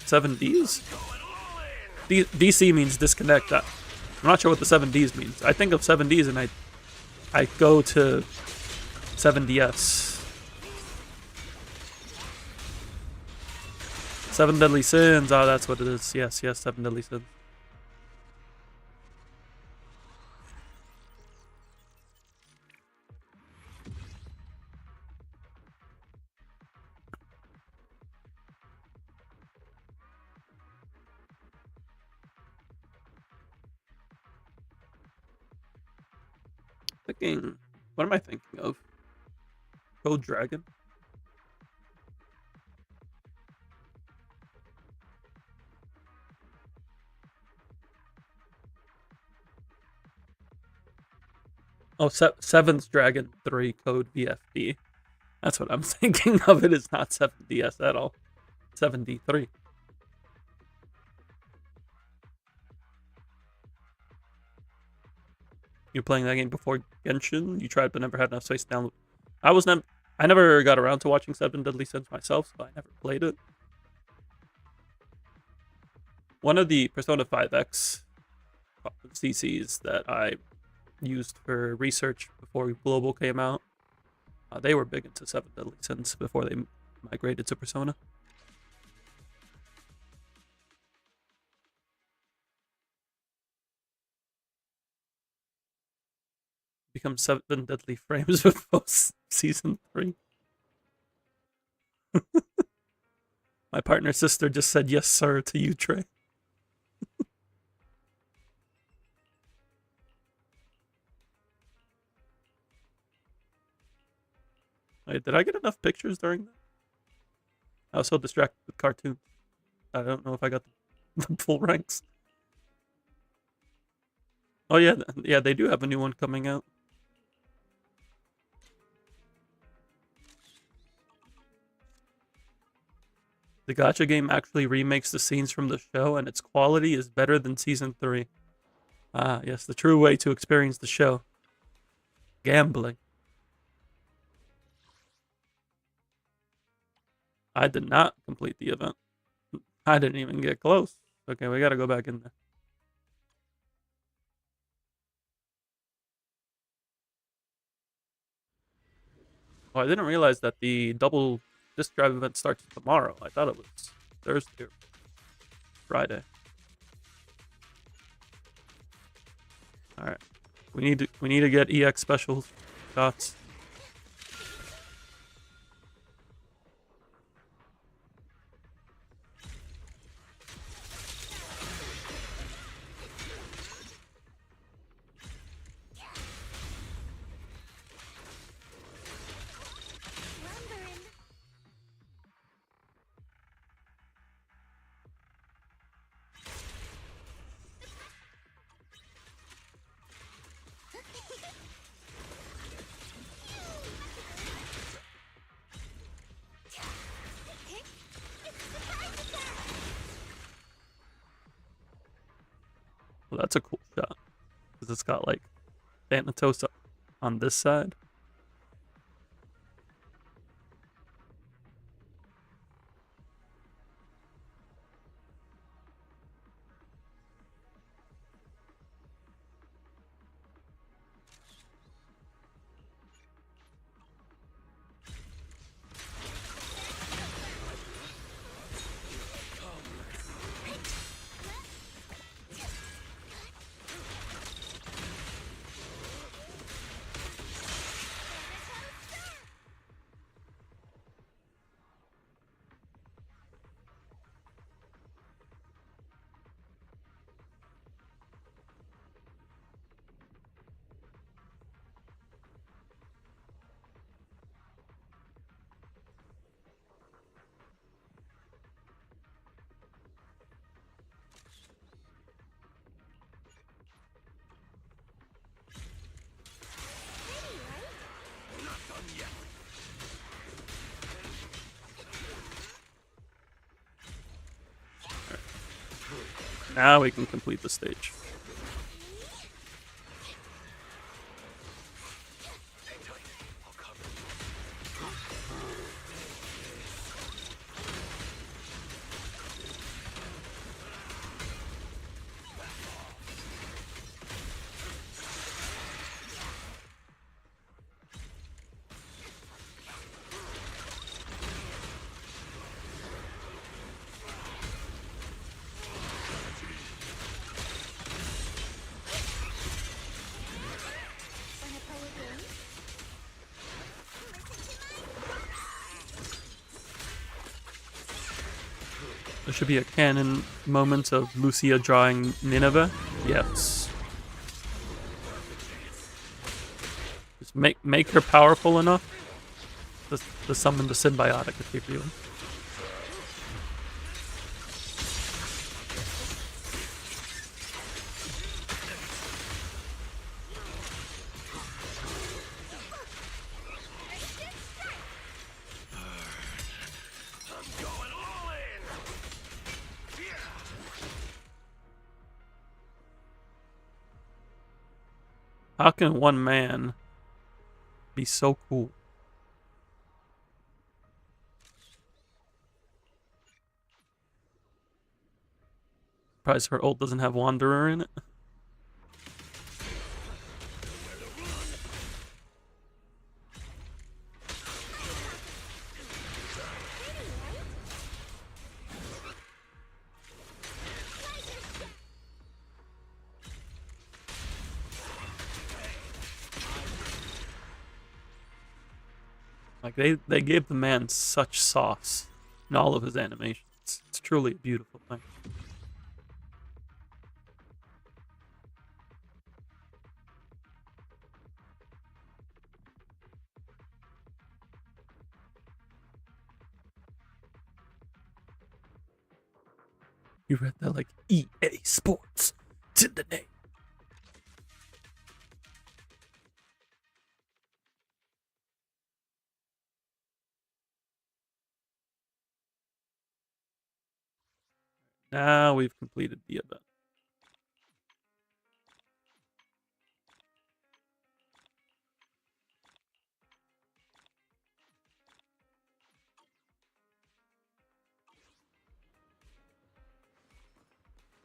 Seven Ds? DC means disconnect. I'm not sure what the 7Ds means. I think of 7Ds and I go to 7DS. Seven Deadly Sins. Oh, that's what it is. Yes, yes, Seven Deadly Sins. Thinking, what am I thinking of? Code Dragon? Oh, Seventh Dragon 3 Code VFD. That's what I'm thinking of. It is not 7DS at all. 7D3. You playing that game before Genshin? You tried but never had enough space to download. I never got around to watching Seven Deadly Sins myself, so I never played it. One of the Persona 5X CCs that I used for research before Global came out, they were big into Seven Deadly Sins before they migrated to Persona. Become 7 Deadly Frames before season 3. My partner's sister just said yes, sir, to you, Trey. Wait, did I get enough pictures during that? I was so distracted with cartoons. I don't know if I got the full ranks. Oh yeah, yeah, they do have a new one coming out. The gacha game actually remakes the scenes from the show, and its quality is better than season 3. Ah, yes, the true way to experience the show. Gambling. I did not complete the event. I didn't even get close. Okay, we gotta go back in there. Oh, I didn't realize that the double disk drive event starts tomorrow. I thought it was Thursday or Friday. Alright. We need to get EX special shots. Well, that's a cool shot. Because it's got, like, Thanatos on this side. Now we can complete the stage. Wanna play a game? There should be a canon moment of Lucia drawing Nineveh. Yes. Just make her powerful enough to summon the symbiotic if you're feeling. How can one man be so cool? Surprised her ult doesn't have Wanderer in it. Like they gave the man such sauce in all of his animations. It's truly a beautiful thing. You read that like EA Sports. It's in the name. Now we've completed the event.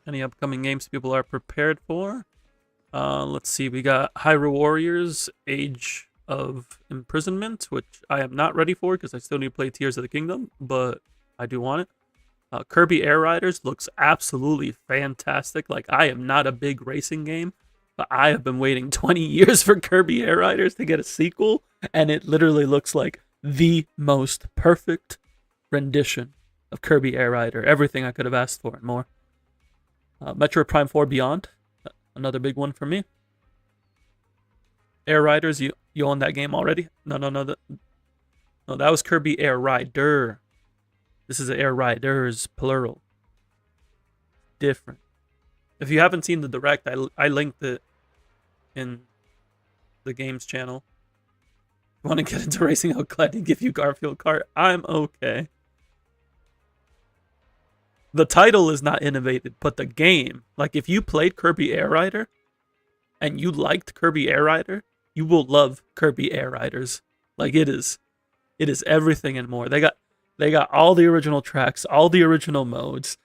Any upcoming games people are prepared for? Let's see. We got Hyrule Warriors Age of Imprisonment, which I am not ready for because I still need to play Tears of the Kingdom, but I do want it. Kirby Air Riders looks absolutely fantastic. Like, I am not a big racing game, but I have been waiting 20 years for Kirby Air Riders to get a sequel, and it literally looks like the most perfect rendition of Kirby Air Rider. Everything I could have asked for and more. Metroid Prime 4 Beyond, another big one for me. Air Riders, you own that game already? No, that was Kirby Air Rider. This is Air Riders, plural. Different. If you haven't seen the Direct, I linked it in the games channel. If you want to get into racing, I'll gladly give you Garfield Kart. I'm okay. The title is not innovated, but the game, like if you played Kirby Air Rider and you liked Kirby Air Rider, you will love Kirby Air Riders. Like it is everything and more. They got all the original tracks, all the original modes,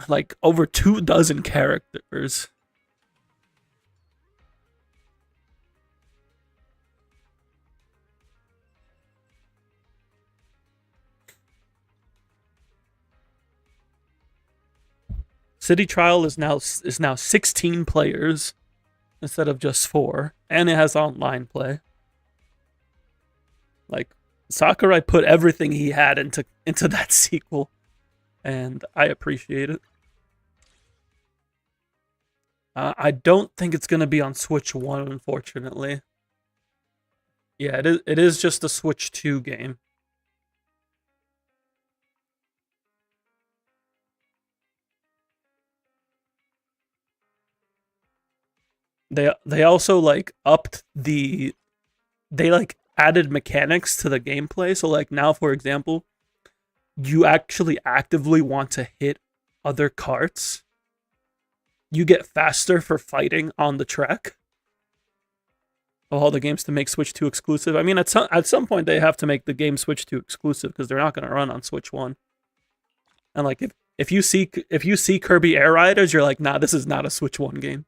like over 24 characters. City Trial is now 16 players instead of just 4, and it has online play. Like Sakurai put everything he had into that sequel, and I appreciate it. I don't think it's gonna be on Switch 1, unfortunately. Yeah, it is just a Switch 2 game. They also like upped they like added mechanics to the gameplay. So like now, for example, you actually actively want to hit other carts, you get faster for fighting on the track. Of all the games to make Switch 2 exclusive. I mean, at some point they have to make the game Switch 2 exclusive because they're not going to run on Switch 1. And like if you see Kirby Air Riders, you're like, nah, this is not a Switch 1 game.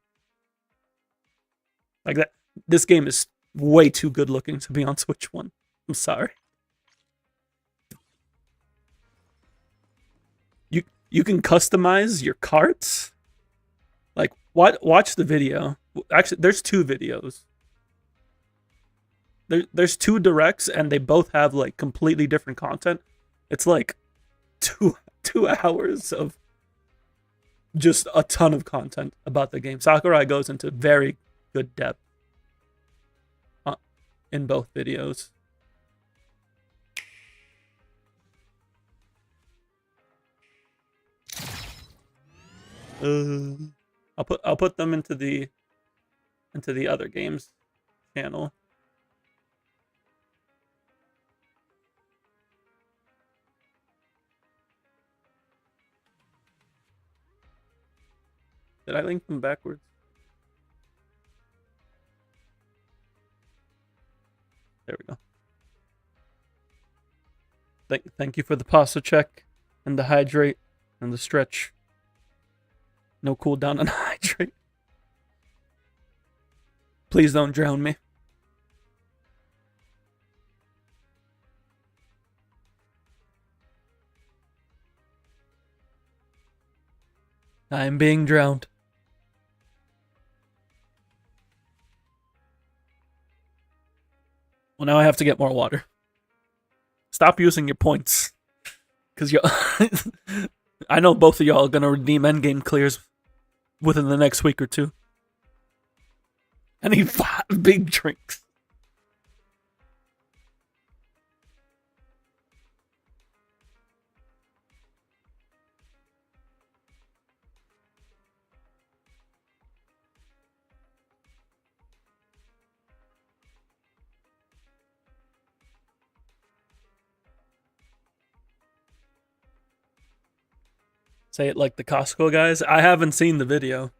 Like that, this game is way too good looking to be on Switch 1. I'm sorry. You can customize your carts. Like watch the video. Actually, there's 2 videos. There's 2 directs and they both have like completely different content. It's like 2 hours of just a ton of content about the game. Sakurai goes into very good depth in both videos. I'll put them into the other games channel. Did I link them backwards? There we go. Thank you for the pasta check and the hydrate and the stretch. No cooldown on hydrate. Please don't drown me. I am being drowned. Well, now I have to get more water. Stop using your points. Because I know both of y'all are going to redeem endgame clears within the next week or 2. I need 5 big drinks. Say it like the Costco guys. I haven't seen the video.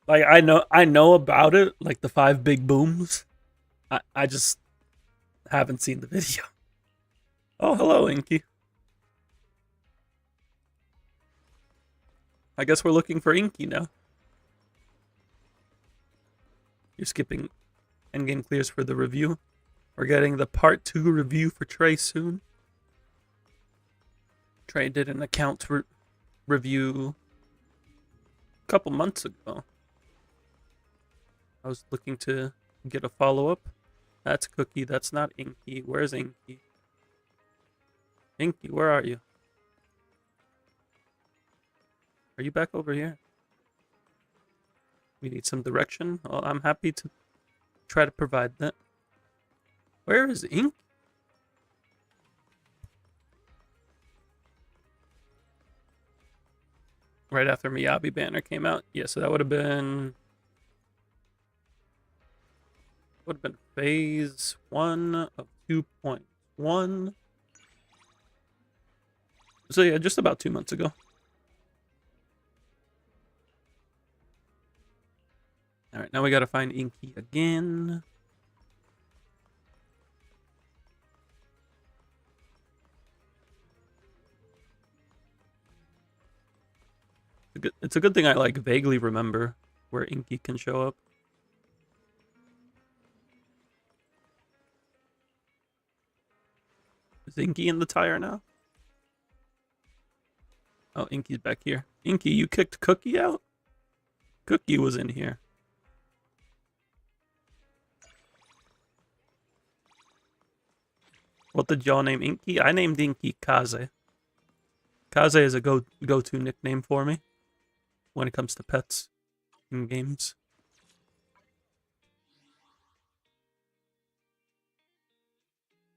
Like I know about it, like the 5 big booms. I just haven't seen the video. Oh, hello, Inky. I guess we're looking for Inky now. You're skipping endgame clears for the review. We're getting the part 2 review for Trey soon. Trey did an account review a couple months ago. I was looking to get a follow-up. That's Cookie. That's not Inky. Where's Inky? Inky, where are you? Are you back over here? We need some direction. Well, I'm happy to try to provide that. Where is Inky? Right after Miyabi banner came out. Yeah, so that would have been phase 1 of 2.1. So yeah, just about 2 months ago. Alright, now we gotta find Inky again. It's a good thing I like vaguely remember where Inky can show up. Is Inky in the tire now? Oh, Inky's back here. Inky, you kicked Cookie out? Cookie was in here. What did y'all name Inky? I named Inky Kaze. Kaze is a go-to nickname for me when it comes to pets in games.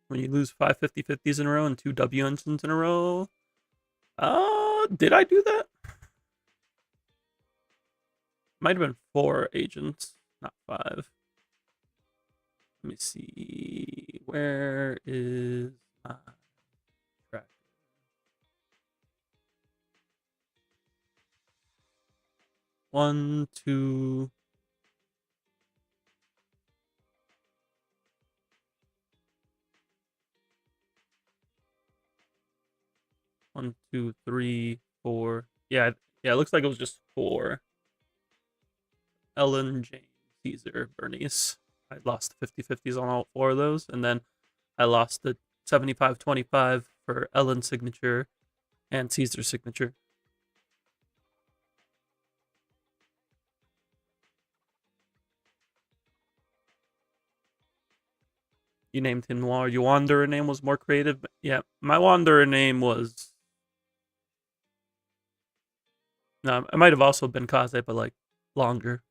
When you lose 5 50-50s in a row and 2 W engines in a row. Did I do that? Might have been 4 agents, not 5. Let me see. Where is my track? 1, 2. 1, 2, 3, 4. Yeah, it looks like it was just 4. Ellen, Jane, Caesar, Bernice. I lost the 50-50s on all 4 of those, and then I lost the 75-25 for Ellen's signature and Caesar's signature. You named him Noir. Your Wanderer name was more creative. Yeah, my Wanderer name was. No, it might have also been Kaze, but like longer.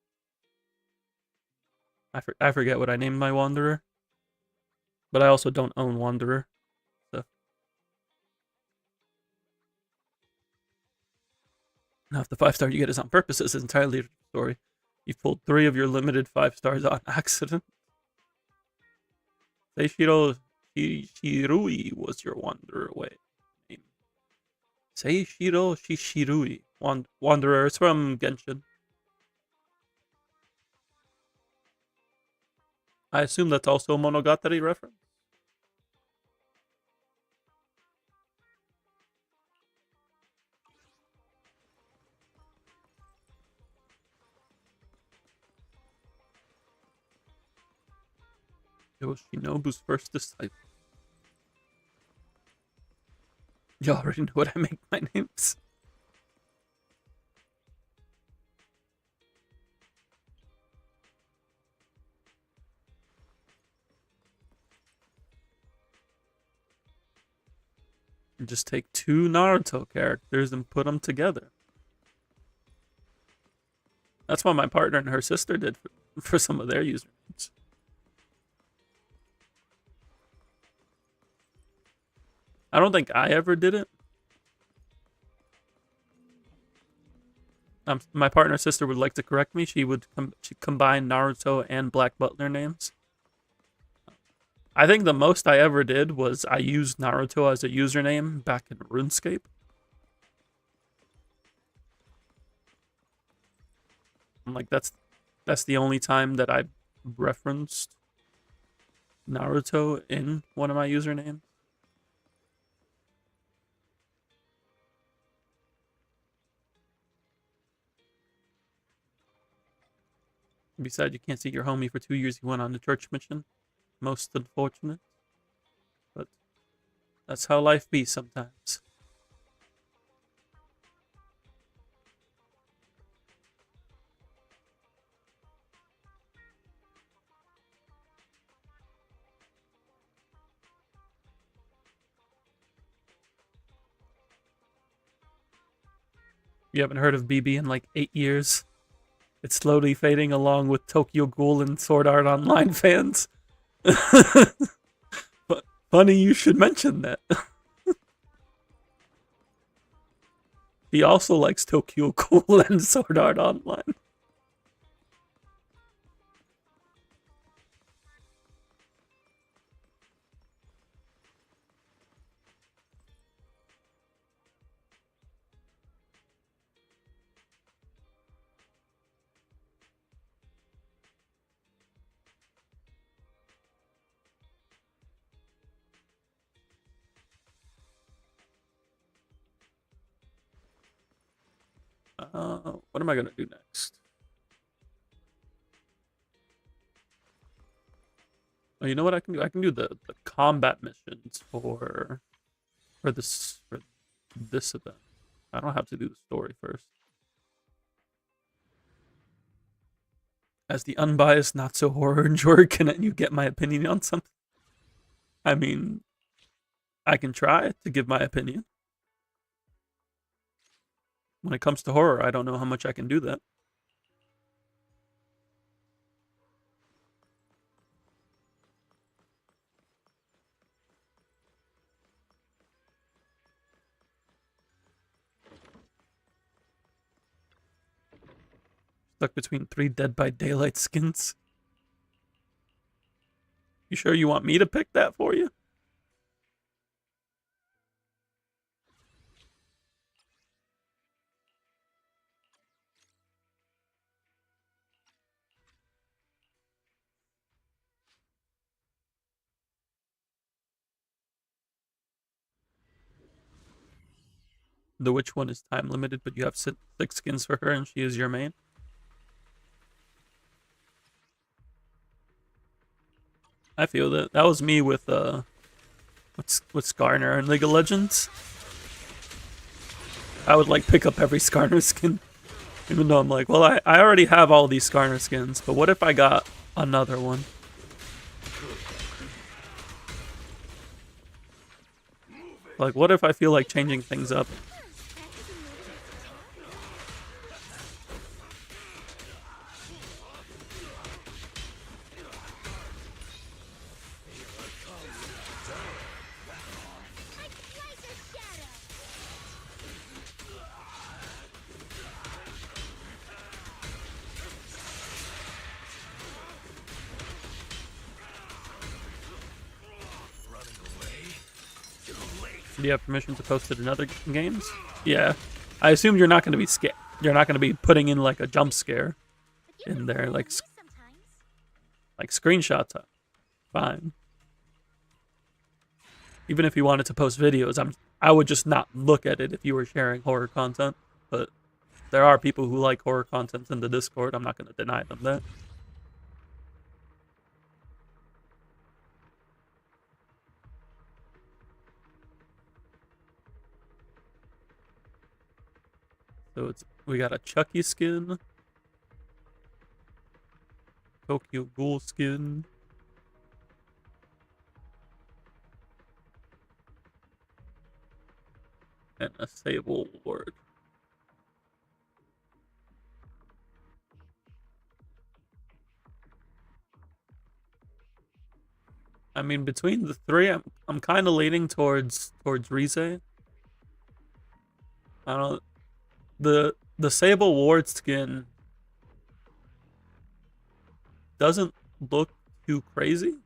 I forget what I named my Wanderer, but I also don't own Wanderer. So now, if the 5-star you get is on purpose, it's entirely a different story. You pulled 3 of your limited 5 stars on accident. Seishiro Shirui was your Wanderer name. Seishiro Shishirui. Wanderer. It's from Genshin. I assume that's also a Monogatari reference. It was Shinobu's first disciple. You already know what I make my names. And just take 2 Naruto characters and put them together. That's what my partner and her sister did for some of their usernames. I don't think I ever did it. My partner's sister would like to correct me. She would combine Naruto and Black Butler names. I think the most I ever did was I used Naruto as a username back in RuneScape. I'm like, that's the only time that I referenced Naruto in one of my usernames. Besides, you can't see your homie for 2 years. He went on the church mission. Most unfortunate. But that's how life be sometimes. You haven't heard of BB in like 8 years. It's slowly fading along with Tokyo Ghoul and Sword Art Online fans. But funny you should mention that. He also likes Tokyo Ghoul and Sword Art Online. What am I gonna do next? Oh, you know what I can do? I can do the combat missions for this event. I don't have to do the story first. As the unbiased, not so horror enjoyer, can you get my opinion on something? I mean, I can try to give my opinion. When it comes to horror, I don't know how much I can do that. Stuck between 3 Dead by Daylight skins. You sure you want me to pick that for you? The witch one is time limited, but you have 6 skins for her, and she is your main. I feel that. That was me with Skarner in League of Legends. I would like pick up every Skarner skin, even though I'm like, well, I already have all these Skarner skins, but what if I got another one? Like, what if I feel like changing things up? Do you have permission to post it in other games? Yeah. I assumed you're not going to be scared. You're not going to be putting in like a jump scare in there, like screenshots. Fine. Even if you wanted to post videos, I would just not look at it if you were sharing horror content. But there are people who like horror content in the Discord. I'm not going to deny them that. So we got a Chucky skin, Tokyo Ghoul skin, and a Sable Ward. I mean, between the three, I'm kind of leaning towards Rize. I don't the Sable Ward skin doesn't look too crazy.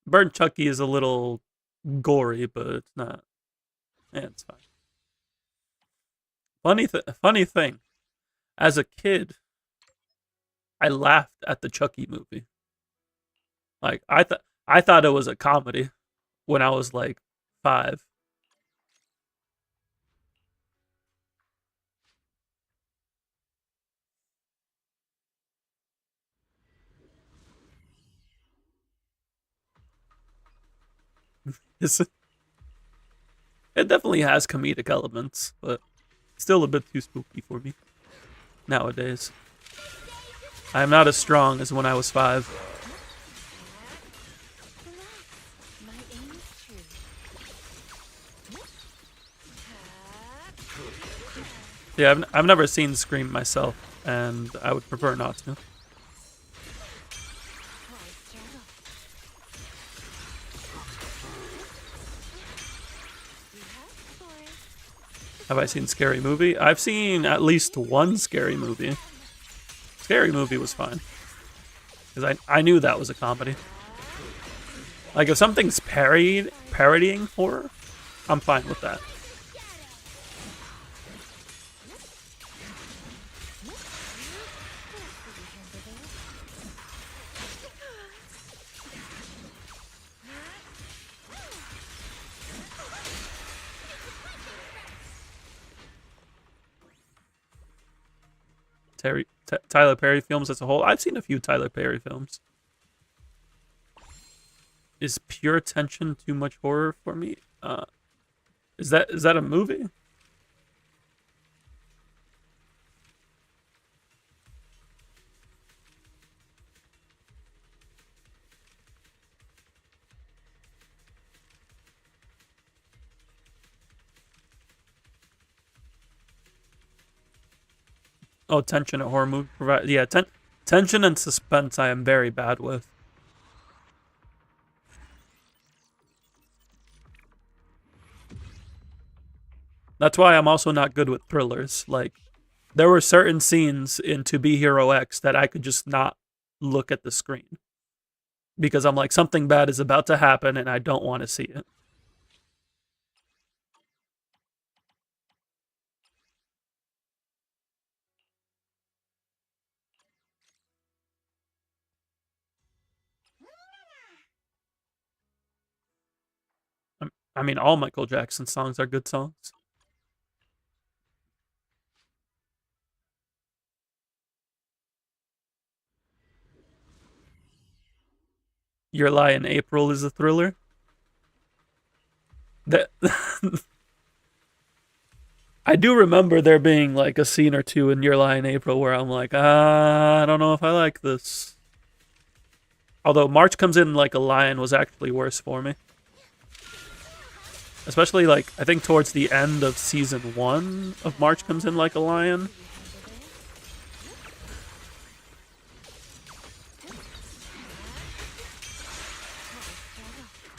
Burnt Chucky is a little gory, but it's not. Yeah, it's fine. Funny thing, as a kid, I laughed at the Chucky movie. Like I thought it was a comedy when I was like 5. It definitely has comedic elements, but still a bit too spooky for me nowadays. I am not as strong as when I was 5. My aim is true. Yeah, I've never seen Scream myself, and I would prefer not to. Have I seen Scary Movie? I've seen at least one Scary Movie. Scary Movie was fine. Because I knew that was a comedy. Like, if something's parodying horror, I'm fine with that. Tyler Perry films as a whole. I've seen a few Tyler Perry films. Is Pure Tension too much horror for me? Is that a movie? Oh, tension a horror movie provide. Yeah, tension and suspense I am very bad with. That's why I'm also not good with thrillers. Like, there were certain scenes in To Be Hero X that I could just not look at the screen. Because I'm like, something bad is about to happen and I don't want to see it. I mean, all Michael Jackson songs are good songs. Your Lie in April is a thriller. That I do remember there being like a scene or two in Your Lie in April where I'm like, I don't know if I like this. Although March Comes In Like a Lion was actually worse for me. Especially like I think towards the end of season 1 of March Comes In Like a Lion.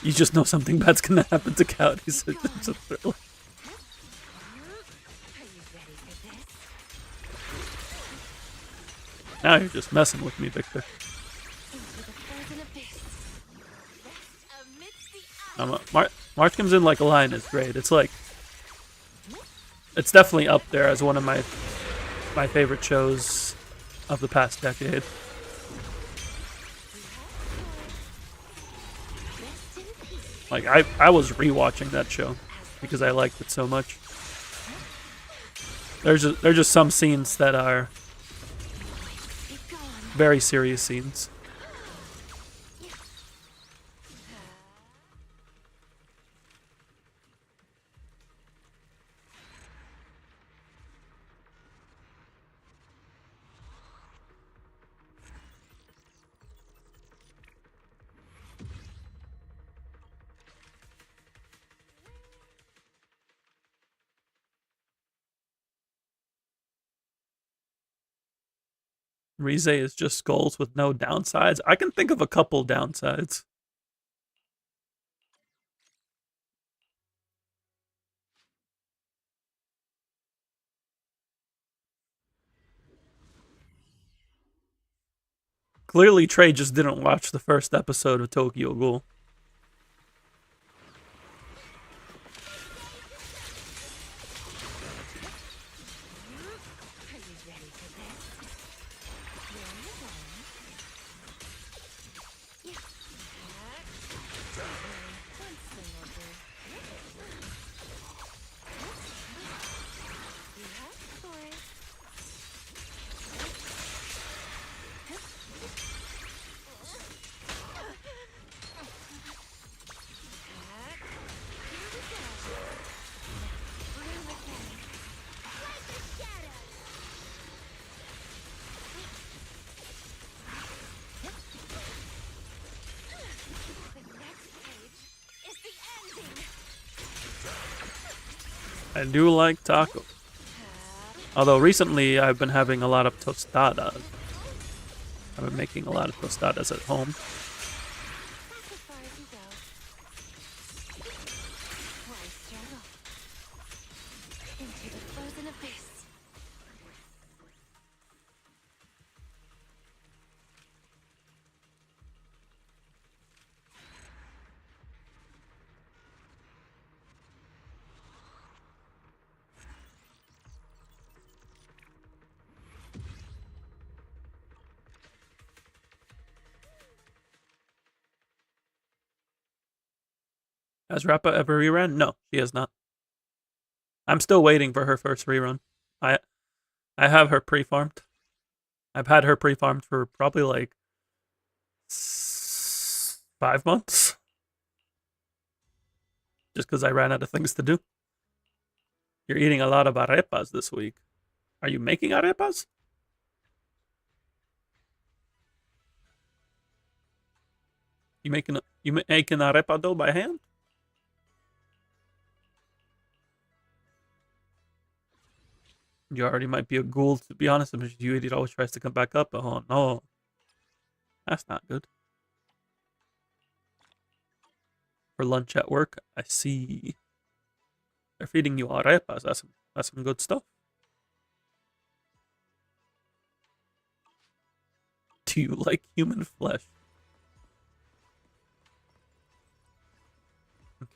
You just know something bad's gonna happen to Cowdy, so it's a thriller. Now you're just messing with me, Victor. March Comes In Like a Lion is great. It's like, it's definitely up there as one of my favorite shows of the past decade. Like I was rewatching that show because I liked it so much. There's just some scenes that are very serious scenes. Rize is just skulls with no downsides. I can think of a couple downsides. Clearly, Trey just didn't watch the first episode of Tokyo Ghoul. I do like taco. Although recently I've been having a lot of tostadas. I've been making a lot of tostadas at home. Has Rappa ever rerun? No, she has not. I'm still waiting for her first rerun. I have her pre-farmed. I've had her pre-farmed for probably like 5 months. Just because I ran out of things to do. You're eating a lot of arepas this week. Are you making arepas? You making arepa dough by hand? You already might be a ghoul, to be honest. You idiot always tries to come back up. Oh no. That's not good. For lunch at work, I see. They're feeding you arepas. That's some good stuff. Do you like human flesh?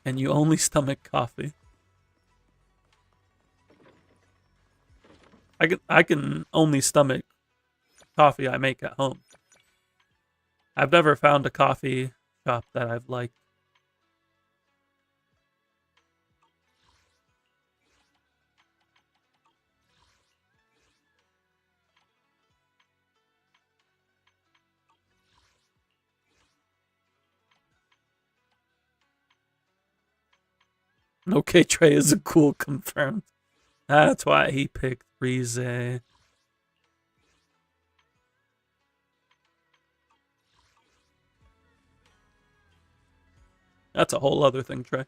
Can you only stomach coffee? I can only stomach coffee I make at home. I've never found a coffee shop that I've liked. Okay, Trey is a cool confirmed. That's why he picked Rize. That's a whole other thing, Trey.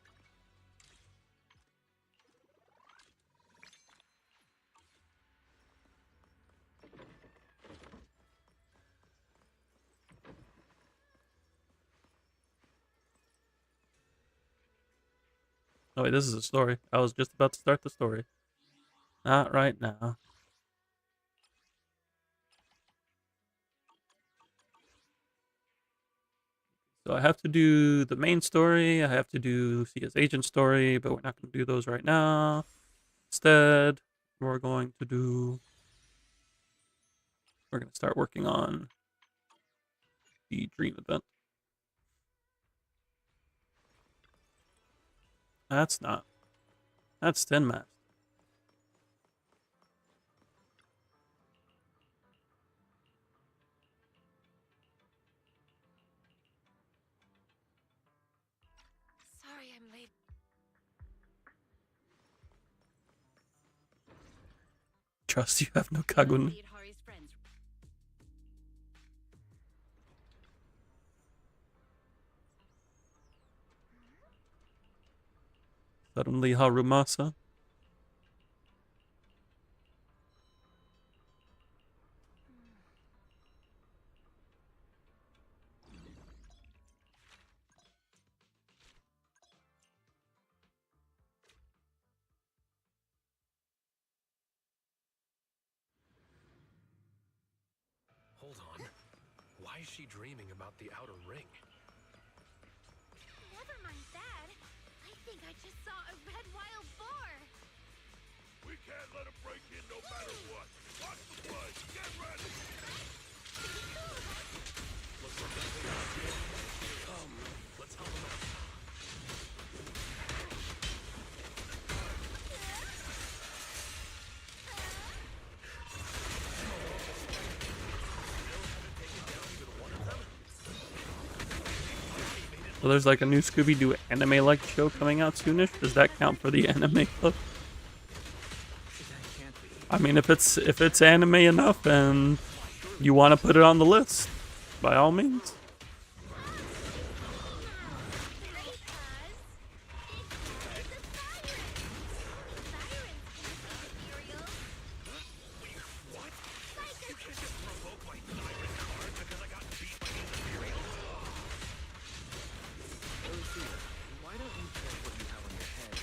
Oh wait, this is a story. I was just about to start the story. Not right now. So I have to do the main story. I have to do Lucia's agent story, but we're not going to do those right now. Instead, we're going to start working on the dream event. That's 10 math. Sorry I'm late. Trust you have no Kagun. Meet Hari's friends. Suddenly Harumasa. Hold on. Why is she dreaming about the outer ring? Never mind that. I think I just saw a red wild boar. We can't let him break in no matter what. Watch the blood. Get ready. Looks like the thing. Come, let's help him out. So there's like a new Scooby-Doo anime-like show coming out soonish. Does that count for the anime club? I mean, if it's anime enough and you want to put it on the list, by all means. Why don't you check what you have on your head?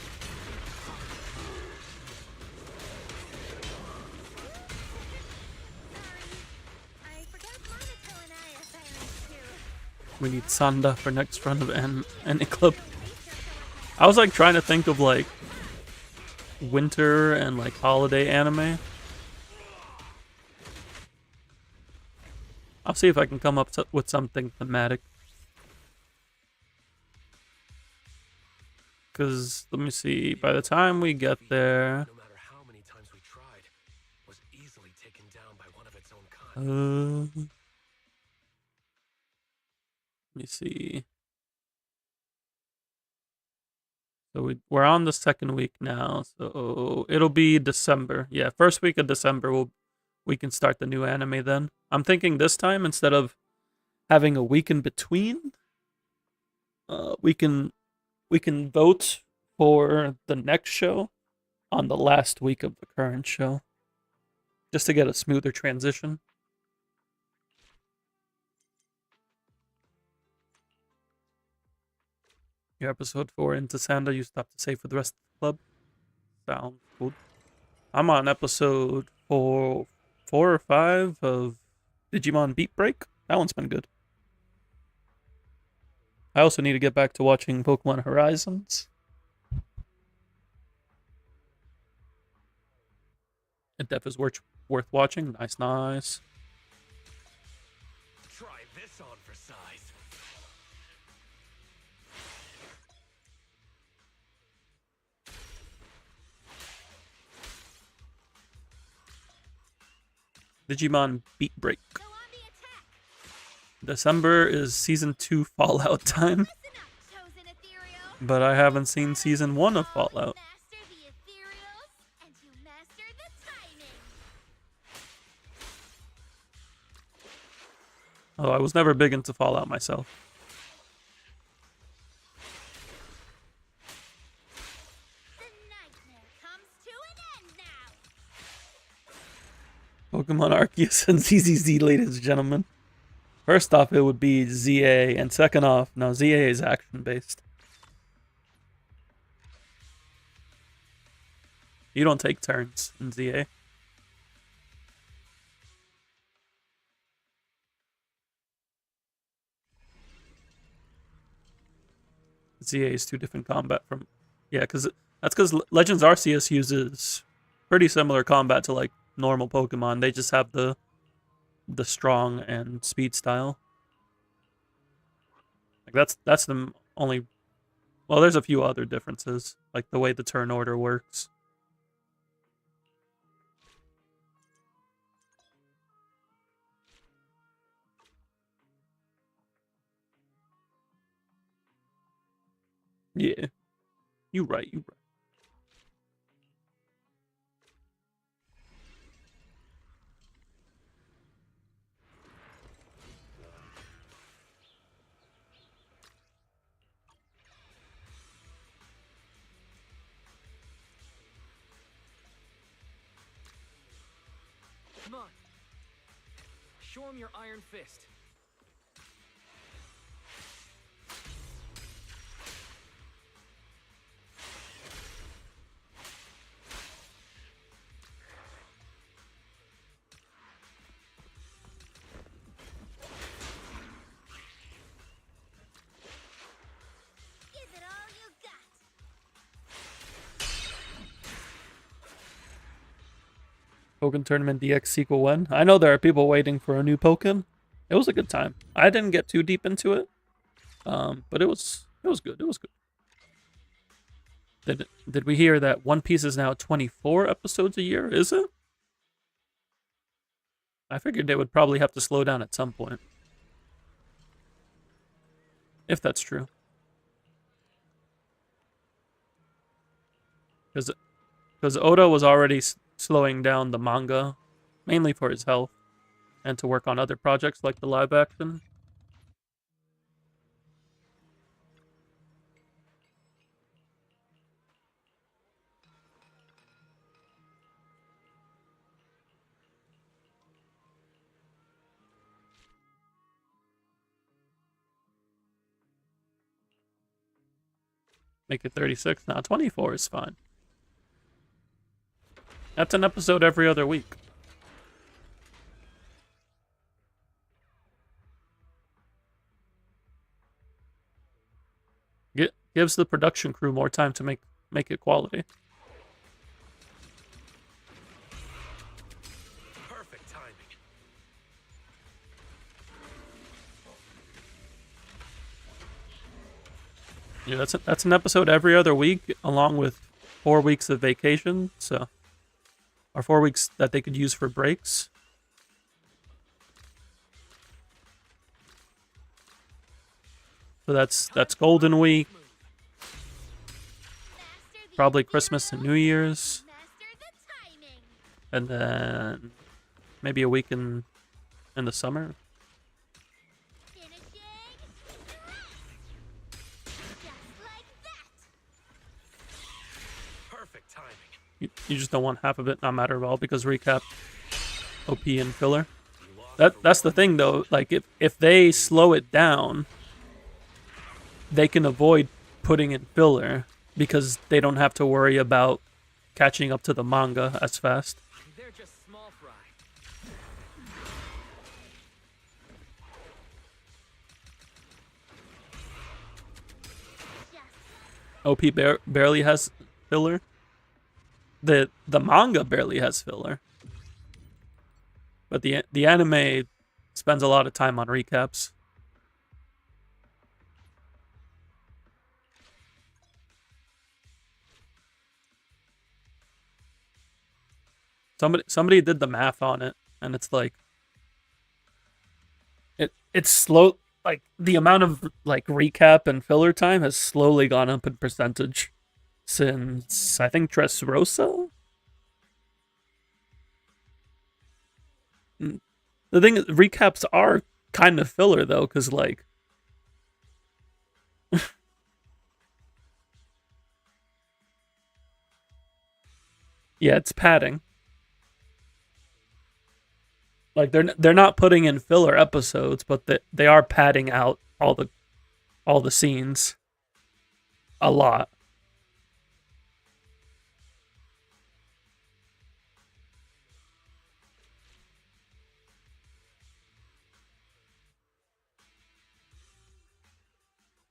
I forgot Monaco and I are sirens too. We need Sanda for next run of any club. I was like trying to think of like winter and like holiday anime. I'll see if I can come up with something thematic. Because, let me see, by the time we get there... No matter how many times we tried, was easily taken down by one of its own kind. Let me see. So we're on the second week now, so it'll be December. Yeah, first week of December we can start the new anime then. I'm thinking this time, instead of having a week in between, we can vote for the next show on the last week of the current show, just to get a smoother transition. Your episode 4 into Sanda, you stop to save for the rest of the club. Sounds good. I'm on episode 4 or 5 of Digimon Beat Break. That one's been good. I also need to get back to watching Pokemon Horizons. It def is worth watching. Nice, nice. Try this on for size. Digimon Beat Break. Go on the attack. December is season 2 Fallout time. Listen up, chosen ethereal. but I haven't seen season 1 of Fallout. Master the ethereals, and you master the timing. Oh, I was never big into Fallout myself. The nightmare comes to an end now. Pokemon Arceus and ZZZ, ladies and gentlemen. First off, it would be ZA, and second off, no, ZA is action-based. You don't take turns in ZA. ZA is 2 different combat from... Yeah, that's because Legends Arceus uses pretty similar combat to, like, normal Pokemon. They just have the strong and speed style. Like, that's the only... Well, there's a few other differences, like the way the turn order works. Yeah. You right. Come on. Show him your iron fist. Give it all you got. Pokken Tournament DX sequel when? I know there are people waiting for a new Pokken. It was a good time. I didn't get too deep into it, but it was good. It was good. Did we hear that One Piece is now 24 episodes a year? Is it? I figured they would probably have to slow down at some point. If that's true. Because Oda was already slowing down the manga, mainly for his health, and to work on other projects like the live action. Make it 36? Now 24 is fine. That's an episode every other week. Gives the production crew more time to make it quality. Perfect timing. Yeah, that's an episode every other week, along with 4 weeks of vacation. So, or 4 weeks that they could use for breaks. So that's Golden Week, probably Christmas and New Year's, and then maybe a week in the summer. Perfect timing. You just don't want half of it not matter at all because recap, OP and filler. That's the thing though. Like if they slow it down, they can avoid putting in filler because they don't have to worry about catching up to the manga as fast. They're just small fry. OP barely has filler. The manga barely has filler. But the anime spends a lot of time on recaps. Somebody did the math on it, and it's like it's slow. like the amount of like recap and filler time has slowly gone up in percentage since I think Dressrosa. The thing is, recaps are kind of filler though, because like yeah, it's padding. Like they're not putting in filler episodes, but they are padding out all the scenes a lot.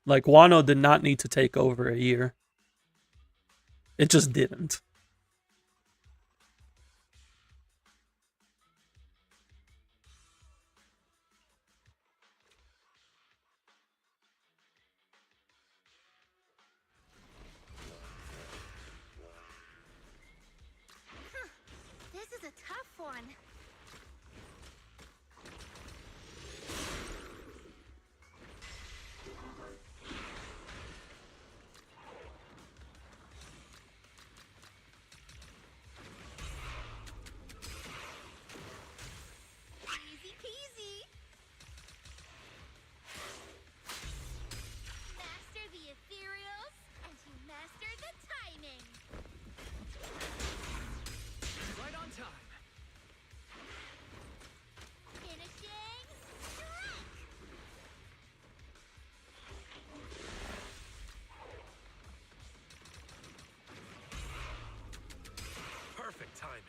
Like Wano did not need to take over a year. It just didn't. This is a tough one. Easy peasy. Master the ethereals, and you master the timing. Right on time. Finishing strike. Perfect timing.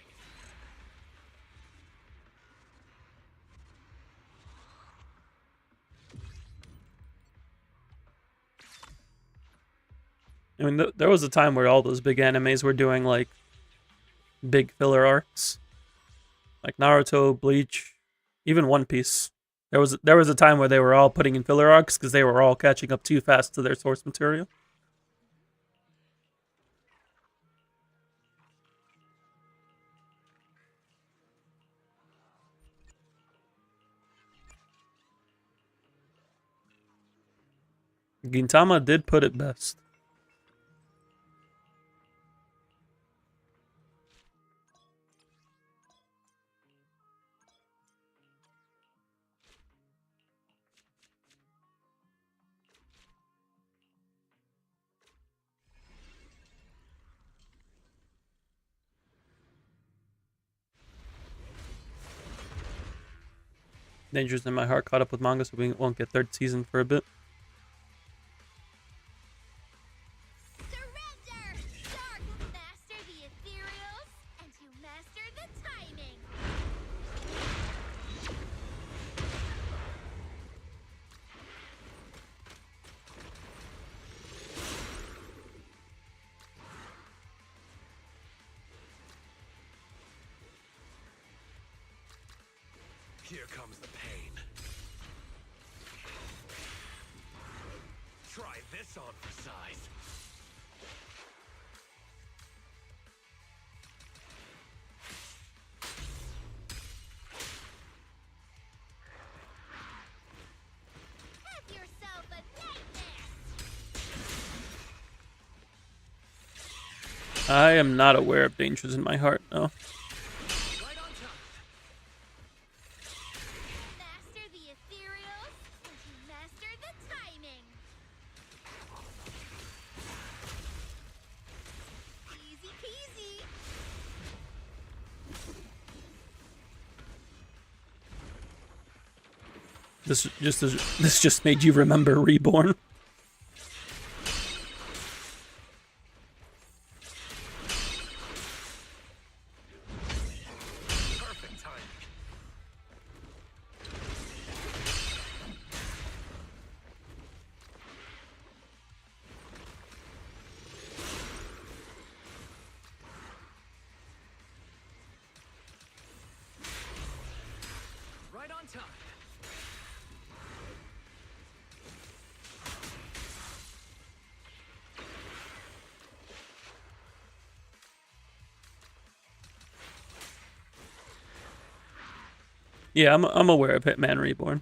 I mean, there was a time where all those big animes were doing like big filler arcs, like Naruto, Bleach, even One Piece. There was a time where they were all putting in filler arcs because they were all catching up too fast to their source material. Gintama did put it best. Dangerous in My Heart caught up with manga, so we won't get third season for a bit. Surrender! Dark! Master the ethereals, and you master the timing. Here comes the pain. Try this on for size. Have yourself a nightmare. I am not aware of Dangers in My Heart, no. Right on time. Master the ethereals, and you master the timing. Easy peasy. This just made you remember Reborn. Perfect timing. Right on time. Yeah, I'm aware of Hitman Reborn.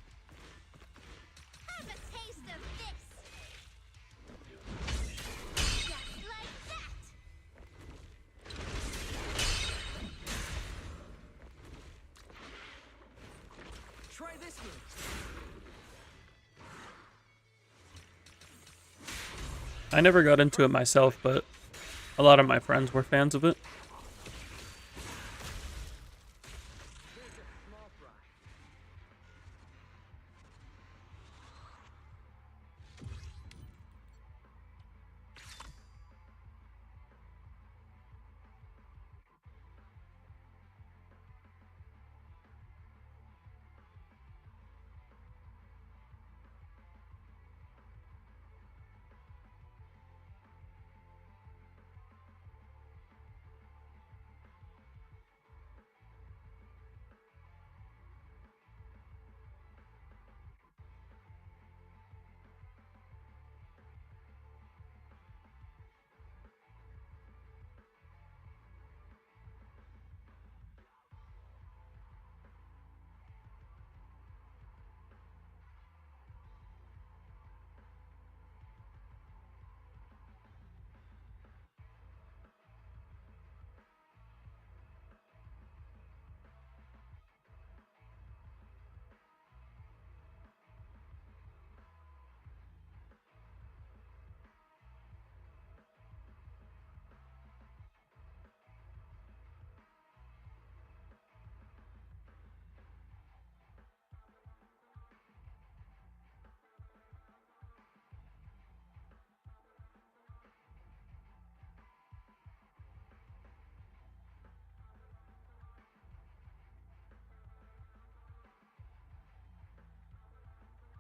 this move. I never got into it myself, but a lot of my friends were fans of it. Here's a small fry.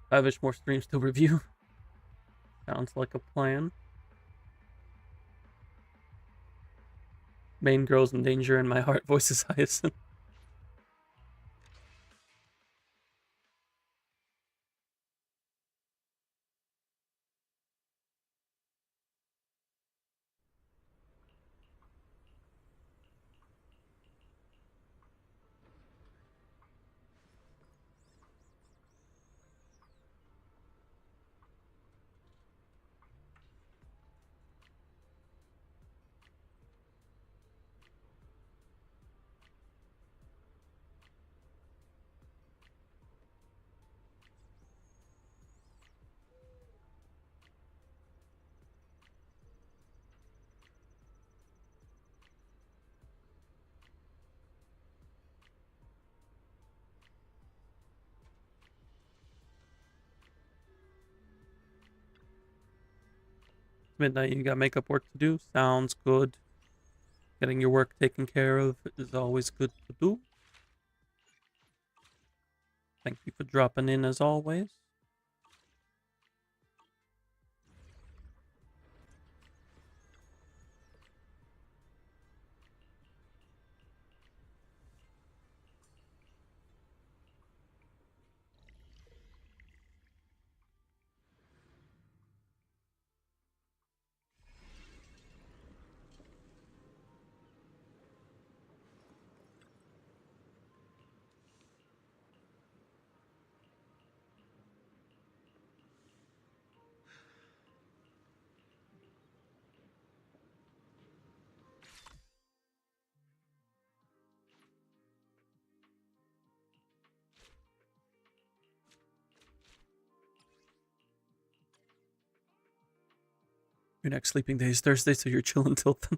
Five-ish more streams to review. Sounds like a plan. Main girl's in danger and my heart voices Hyacinth. Midnight, you got makeup work to do. Sounds good. Getting your work taken care of is always good to do. Thank you for dropping in as always. Your next sleeping day is Thursday, so you're chilling till then.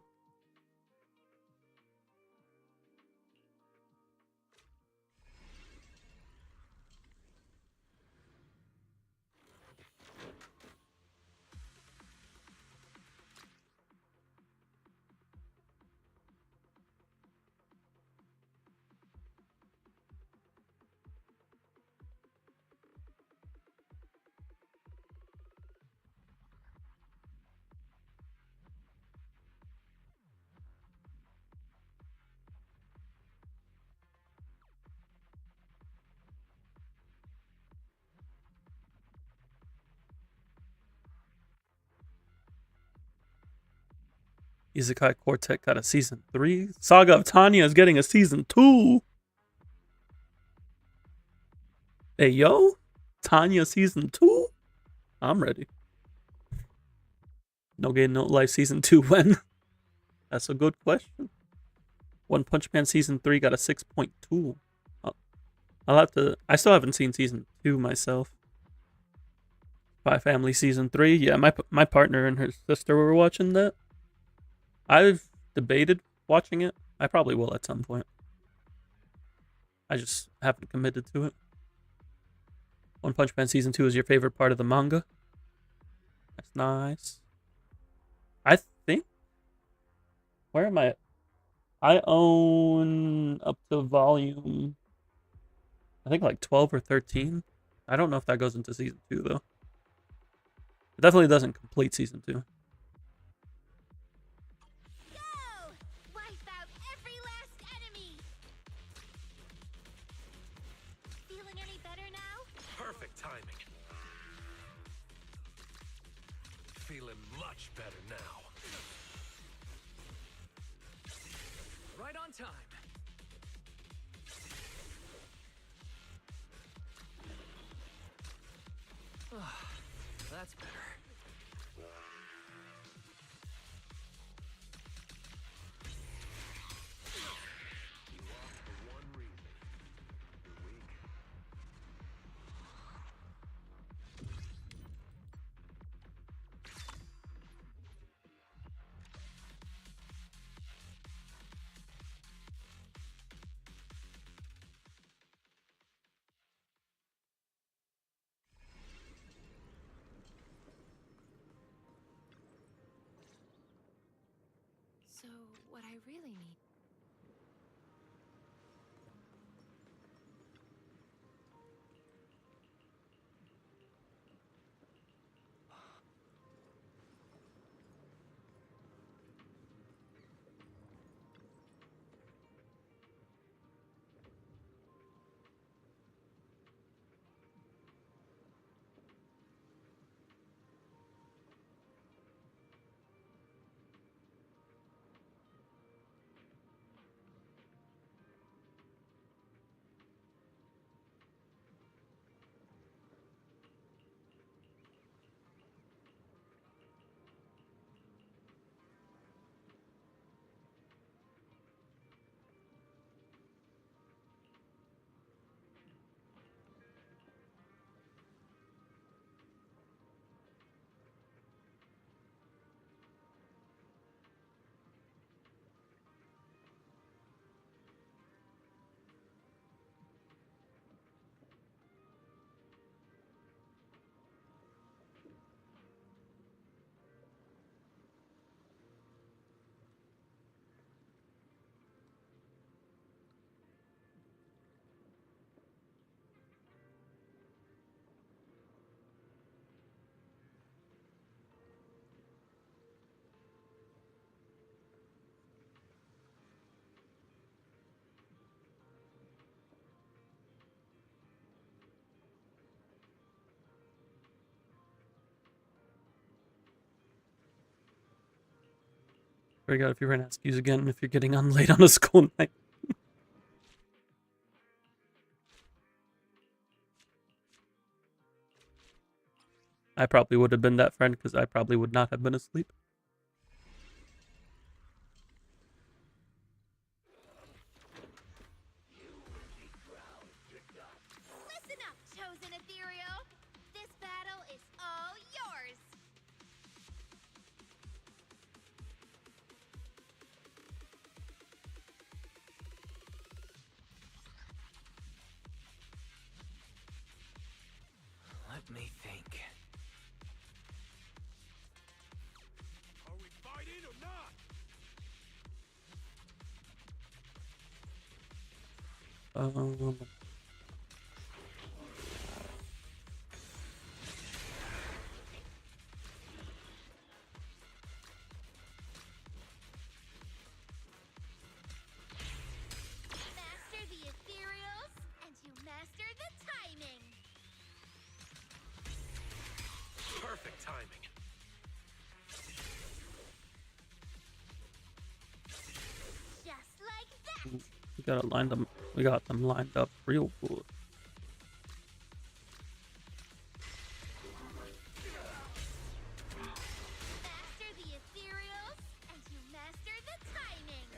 Isekai Quartet got a season 3. Saga of Tanya is getting a season 2. Hey, yo. Tanya season 2? I'm ready. No Game No Life season 2 when? That's a good question. One Punch Man season 3 got a 6.2. I'll have to. I still haven't seen season 2 myself. Spy Family season 3. Yeah, my partner and her sister were watching that. I've debated watching it. I probably will at some point. I just haven't committed to it. One Punch Man season 2 is your favorite part of the manga. That's nice. I think. Where am I? I own up to volume, I think like 12 or 13. I don't know if that goes into season 2 though. It definitely doesn't complete season 2. Go! Wipe out every last enemy! Feeling any better now? Perfect timing. Feeling much better now. Right on time. That's better. You lost for one reason. You're weak. So, what I really need. Very good if you ran out of SKUs again if you're getting on late on a school night. I probably would have been that friend because I probably would not have been asleep. Listen up, chosen ethereal! This battle is all yours! Let me think. Are we fighting or not? Um, Master the ethereals, and you master the timing! Perfect timing. Just like that! we got them lined up real good. Master the ethereals, and you master the timing!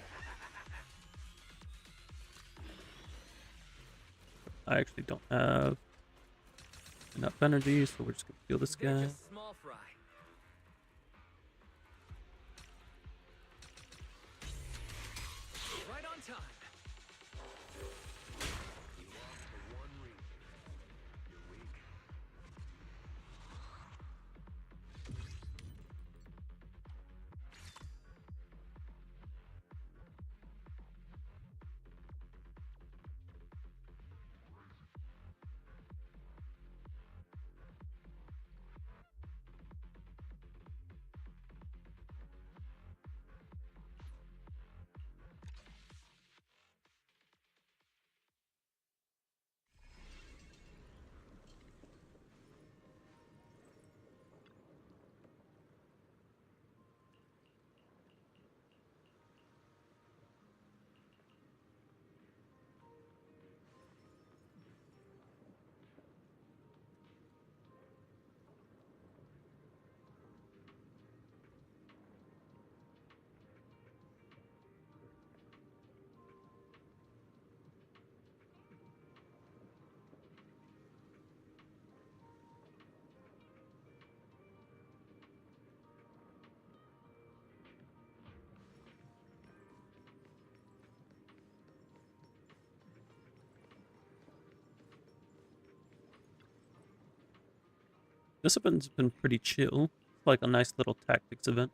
I actually don't have enough energy, so we're just gonna kill this They're guy. just small fry. Right on time. You lost for one reason. You're weak. This event's been pretty chill. It's like a nice little tactics event.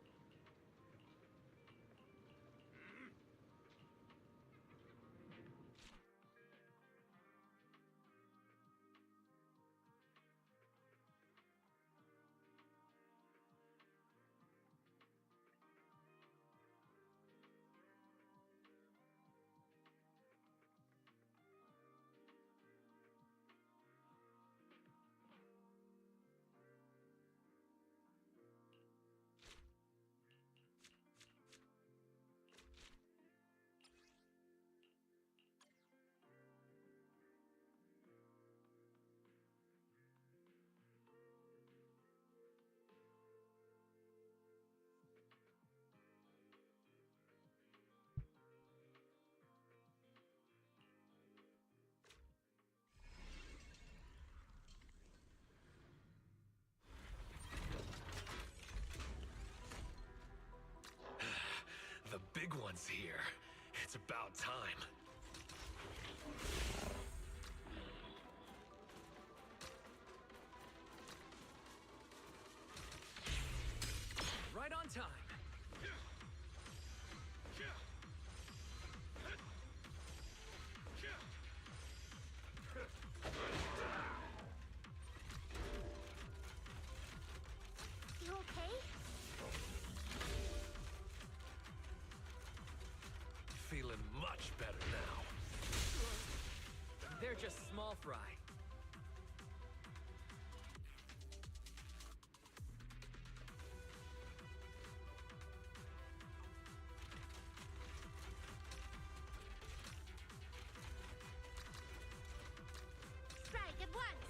The big one's here. It's about time. Right on time. You okay? Feeling much better now. They're just small fry. Strike at once.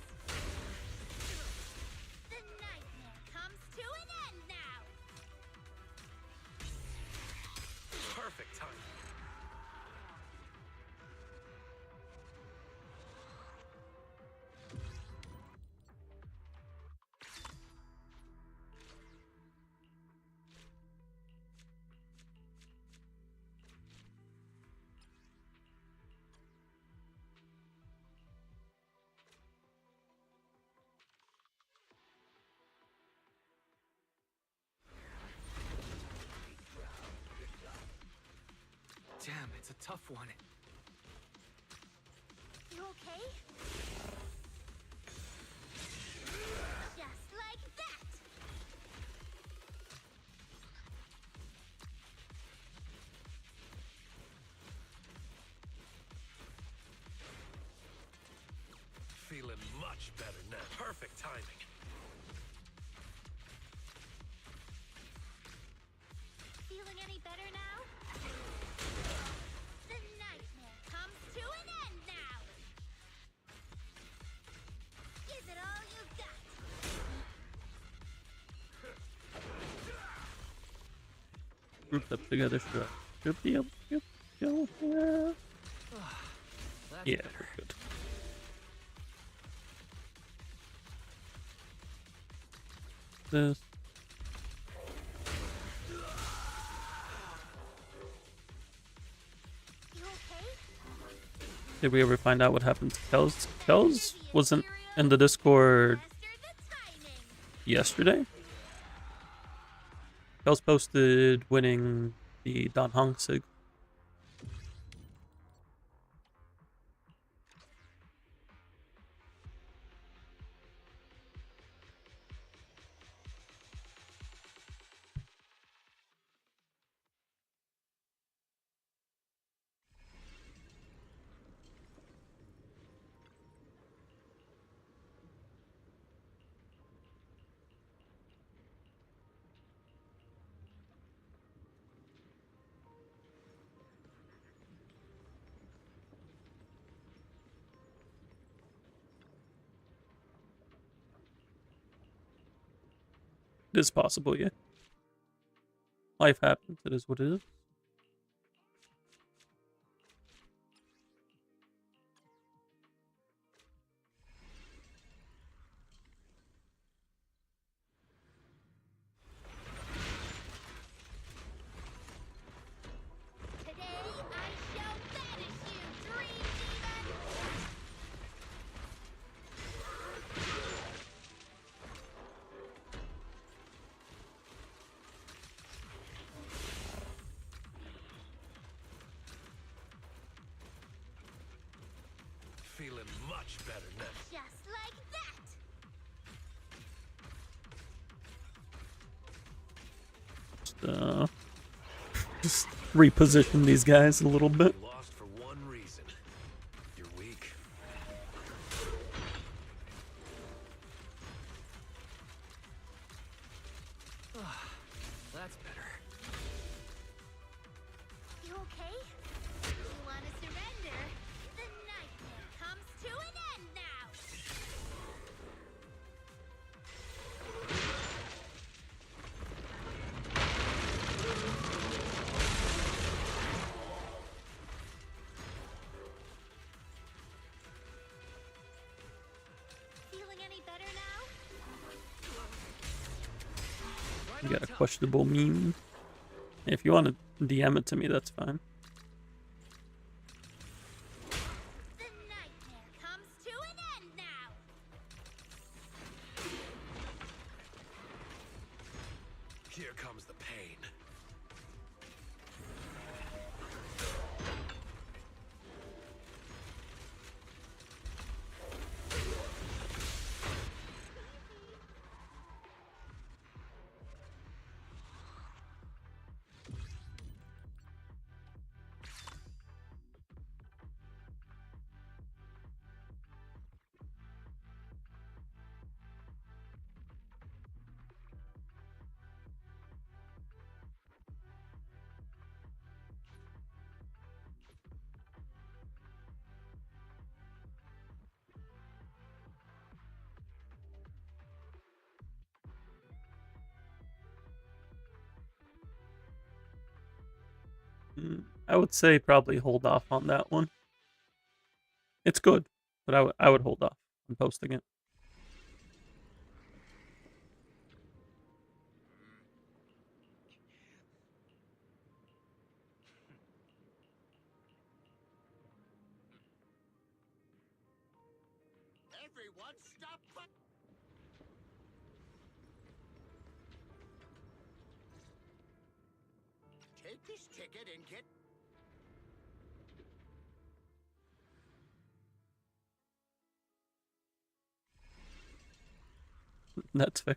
The nightmare comes to an end now. Perfect timing. Damn, it's a tough one. You okay? Just like that. Feeling much better now. Perfect timing. Feeling any better now? The nightmare comes to an end now. Give it all you've got. Grouped up together, should be able to kill. That's Yeah, better. we're good. this. You okay? Did we ever find out what happened to Kels? Kels wasn't in the Discord Master the timing. yesterday. Kels posted winning the Dan Hong Sig. It is possible, yeah. Life happens. It is what it is. Today I shall banish you, dream demon. Feeling much better now. Just like that. Just reposition these guys a little bit. You lost for one reason. You're weak. That's better. You okay? You want to surrender? The nightmare comes to an end now. Feeling any better now? Right You on got a top. questionable meme. If you want to DM it to me, that's fine. The nightmare comes to an end now. Here comes the pain. I would say probably hold off on that one. It's good, but I would hold off on posting it. Everyone stop! Take this ticket and get... That's fair.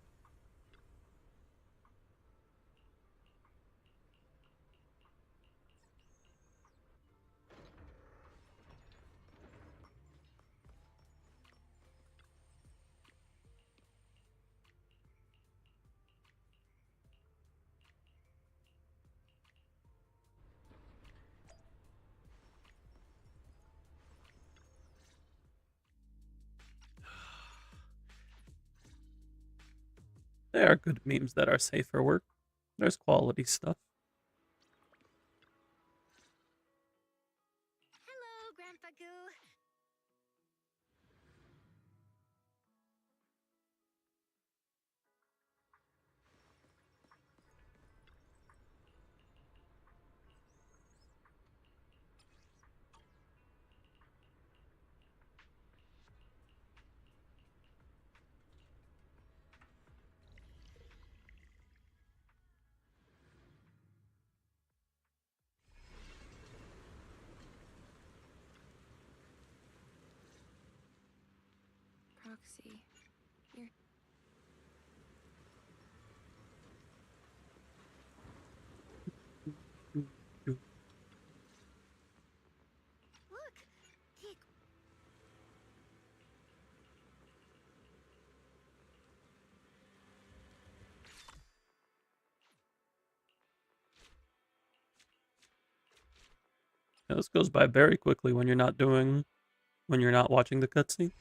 There are good memes that are safe for work. There's quality stuff. Hello, Grandpa Goo. Roxy. You're... Look! The Yeah, this goes by very quickly when you're not watching the cutscene.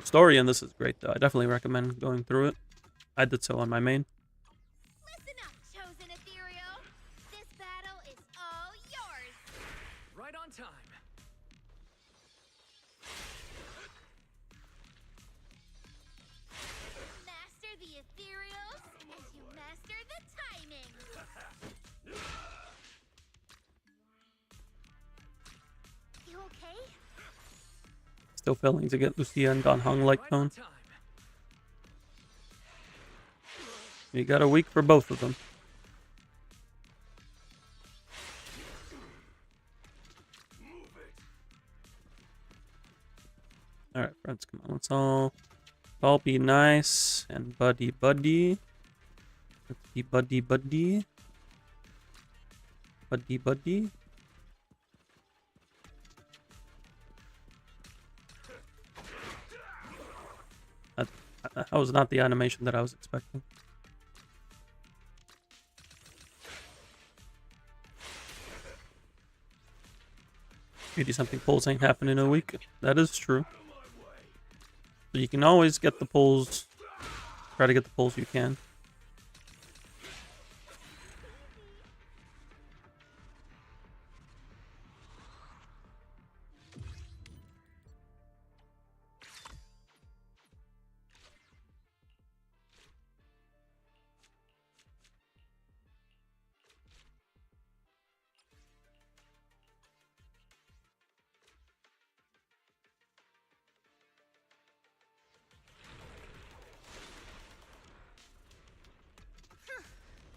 The story in this is great though. I definitely recommend going through it. I did so on my main. Listen up, chosen ethereal! This battle is all yours! Right on time. Master the ethereals as you master the timing! You okay? Still failing to get Lucia and Don Hung like Right on tone. time. You got a week for both of them. Alright, friends, come on. Let's all be nice and buddy. Let's be buddy. Buddy. That was not the animation that I was expecting. Something pulls ain't happening in a week. That is true. But you can always get the pulls. Try to get the pulls you can.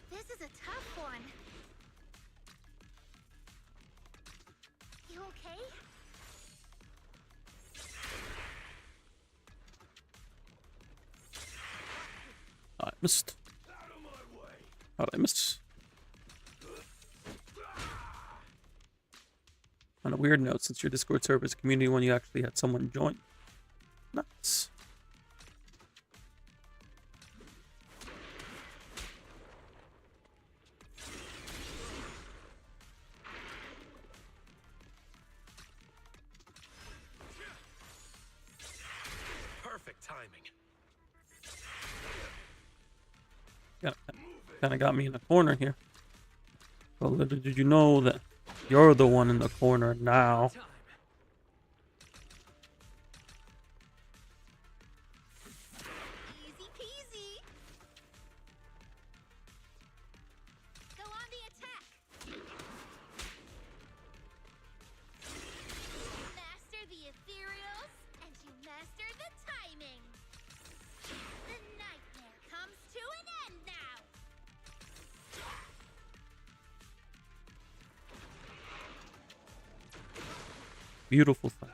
This is a tough one. You okay? I missed. How did I miss? On a weird note, since your Discord server is a community one, you actually had someone join. Nice. Perfect timing. Yeah, kind of got me in a corner here. Well, little did you know that you're the one in the corner now. Time. Easy peasy. Go on the attack. Master the ethereals, and you master the timing. The nightmare comes to an end now. Beautiful thing.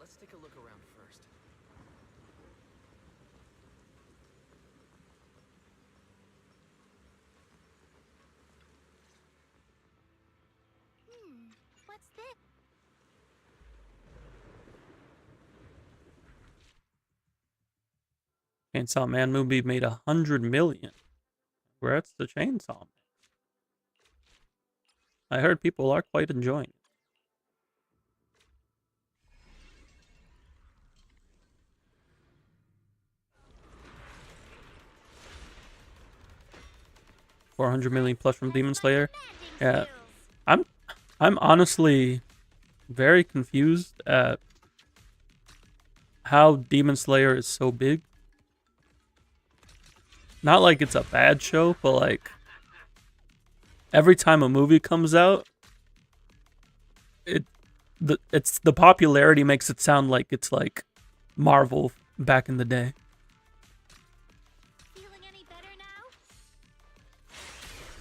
Let's take a look around first. What's this? Chainsaw Man movie made 100 million. Where's the Chainsaw Man? I heard people are quite enjoying it. $400 million plus from Demon Slayer. Yeah, I'm honestly very confused at how Demon Slayer is so big. Not like it's a bad show, but like every time a movie comes out, the popularity makes it sound like it's like Marvel back in the day. Feeling any better now?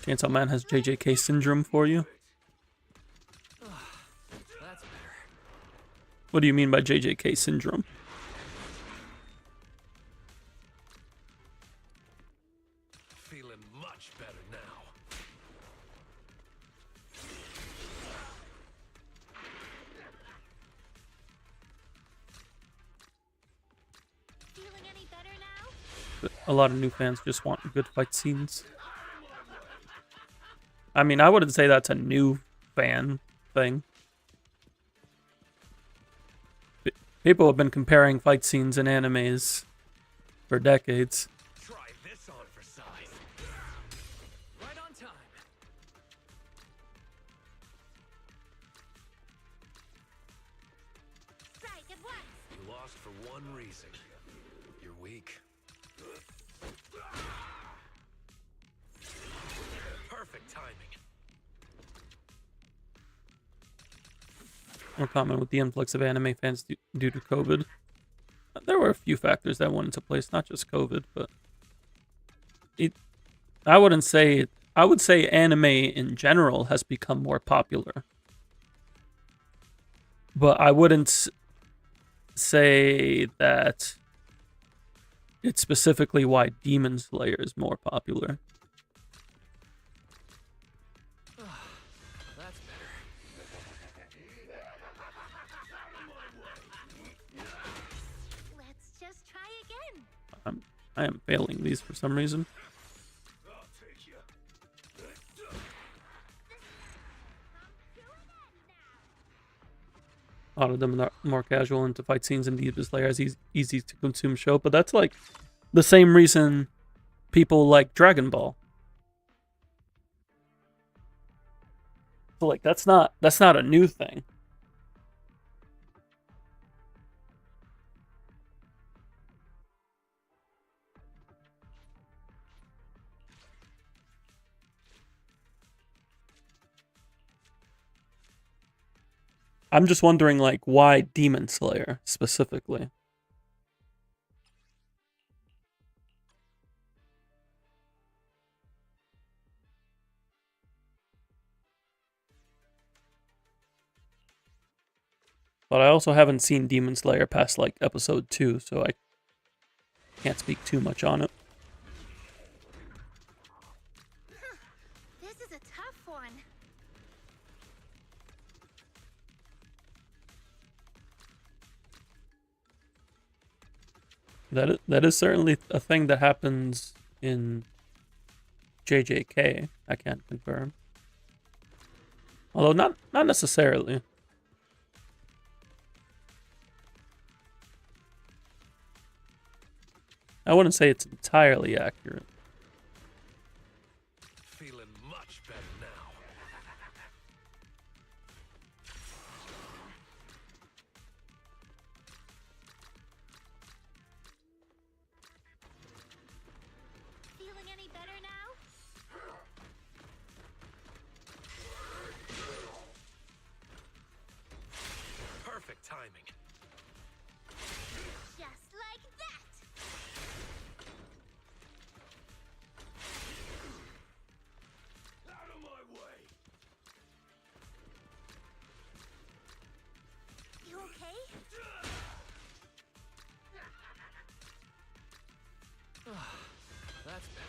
Chainsaw Man has JJK syndrome for you. That's better. What do you mean by JJK syndrome? Feeling much better now. Feeling any better now? A lot of new fans just want good fight scenes. I mean, I wouldn't say that's a new fan thing. People have been comparing fight scenes in animes for decades. Try this on for size. Right on time. Strike at once. You lost for one reason. You're weak. Perfect timing. More common with the influx of anime fans due to COVID. There were a few factors that went into place, not just COVID, but I wouldn't say. I would say anime in general has become more popular, but I wouldn't say that it's specifically why Demon Slayer is more popular. That's better. Let's just try again. I am failing these for some reason. I'll take you. A lot of them are more casual into fight scenes, and Demon Slayer is easy to consume show, but that's like the same reason people like Dragon Ball. So like that's not a new thing. I'm just wondering like why Demon Slayer specifically. But I also haven't seen Demon Slayer past like episode 2, so I can't speak too much on it. This is a tough one. That is certainly a thing that happens in JJK. I can't confirm. Although not necessarily. I wouldn't say it's entirely accurate. Feeling much better now. Feeling any better now? Perfect timing. Just like that. Out of my way. You okay? That's better.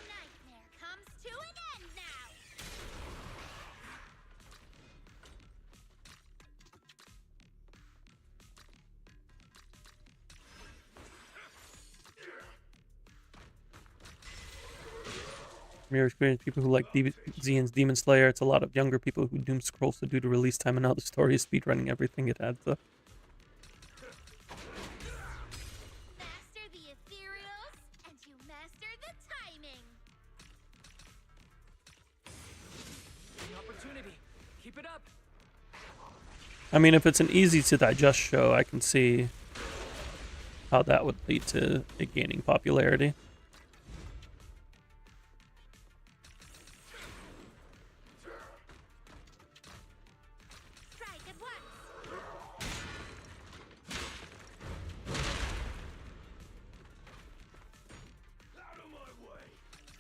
Nightmare comes to an end now. From your experience, people who like Zeon's Demon Slayer, it's a lot of younger people who doom scrolls to due to release time, and now the story is speedrunning everything it adds up. Master the ethereal opportunity. Keep it up. I mean, if it's an easy to digest show, I can see how that would lead to it gaining popularity. Strike at once. Out of my way!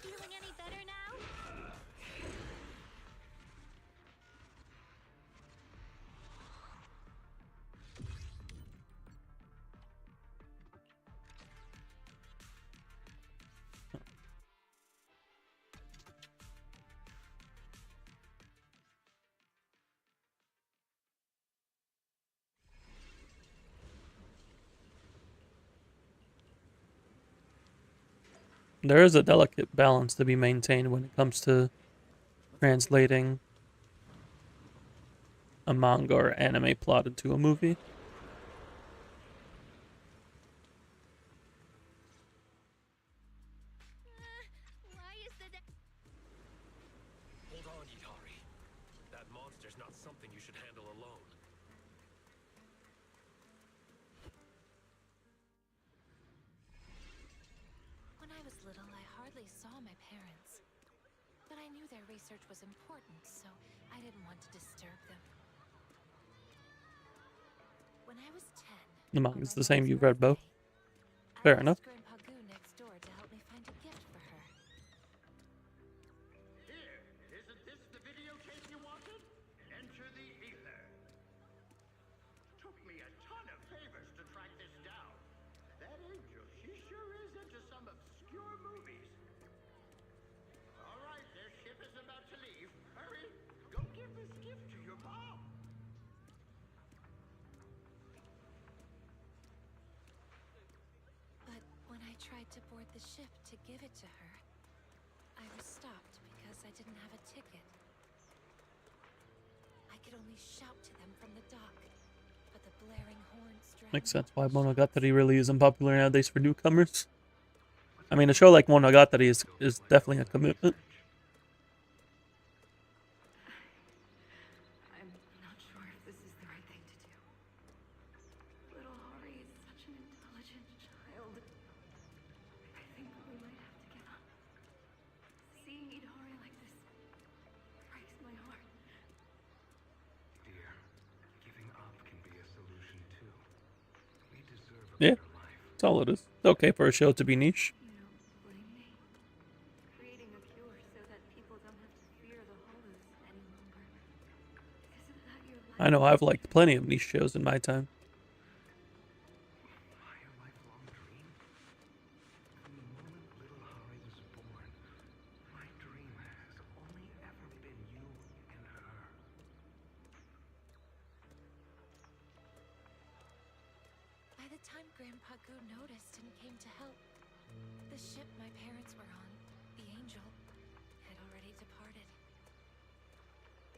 Feeling any better now? There is a delicate balance to be maintained when it comes to translating a manga or anime plot into a movie. Why is the Hold on, Yidari. That monster's not something you should handle alone. When I was little, I hardly saw my parents. But I knew their research was important, so I didn't want to disturb them. When I was 10, The on manga's my the same mom's you've read both. birthday, Fair I enough. asked Grandpa Goo next door to help me find a gift for her. Here, isn't this the videotape you wanted? Enter the ether. Took me a ton of favors to track this down. That angel, she sure is into some obscure movies. All right, their ship is about to leave. Hurry, go give this gift to your mom. But when I tried to board the ship to give it to her, I was stopped because I didn't have a ticket. I could only shout to them from the dock, but the blaring horns drowned Makes sense out why my shouts. Monogatari really isn't popular nowadays for newcomers. I mean, a show like Monogatari is definitely a commitment. I'm not sure if this is the right thing to do. Little Hori is such an intelligent child. I think we might have to give up. Seeing Hori like this breaks my heart. Dear, giving up can be a solution too. We deserve a Yeah, better life. that's all it is. It's okay for a show to be niche. You don't blame me. Creating a cure so that people don't have to fear the hollows any longer. Isn't that your life? I know I've liked plenty of niche shows in my time. My lifelong dream? From the moment little Hari was born, my dream has only ever been you and her. By the time Grandpa Goo noticed and came to help, the ship my parents were on, the Angel, had already departed.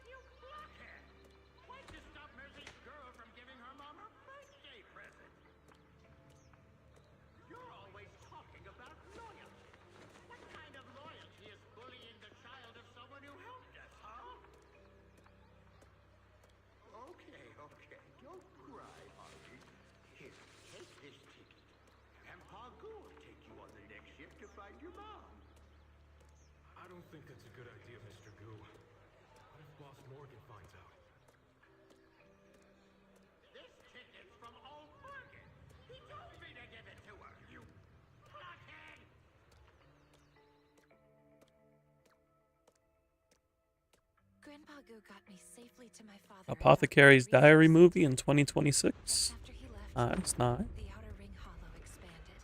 You blockhead! Why'd you stop Mercy's girl from giving her mom her birthday present? You're always talking about loyalty. What kind of loyalty is bullying the child of someone who helped us, huh? Okay, don't cry, Harvey. Here, take this ticket. And Pagu will take you on the next ship to find your mom. I don't think that's a good idea, Mr. Goo. What if Boss Morgan finds out? This ticket's from old Morgan. He told me to give it to her, you blockhead! Grandpa Goo got me safely to my father. Apothecary's Diary movie in Just 2026. after he left, Nice, nice. the Outer Ring Hollow expanded.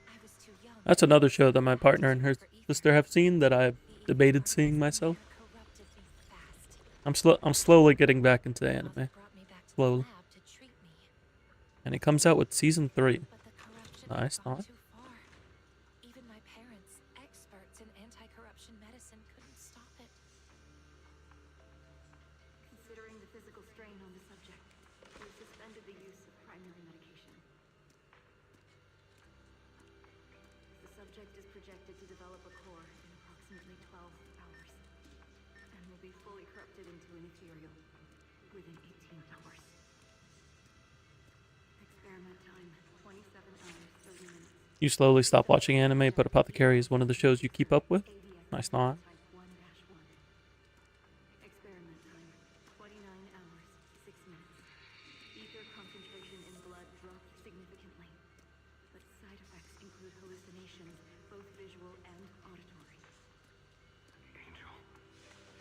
I was too young. That's another show that my partner and her sister have seen that I've debated seeing myself. Corrupted me fast. I'm slowly getting back into Mother anime. brought me back to the Slowly. lab to treat me, And it comes out with season 3. but the corruption Nice, had gone nice. too far. Even my parents, experts in anti-corruption medicine, couldn't stop it. Considering the physical strain on the subject, we suspended the use of primary medication. The subject is projected to develop a core in approximately 12 hours. And will be fully corrupted into an ethereal within 18 hours. Experiment time, 27 hours, 30 minutes. You slowly stop watching anime, but Apothecary is one of the shows you keep up with? Nice not. Type 1-1. Experiment time, 29 hours, 6 minutes. Ether concentration in blood dropped significantly. But side effects include hallucinations, both visual and auditory. Angel,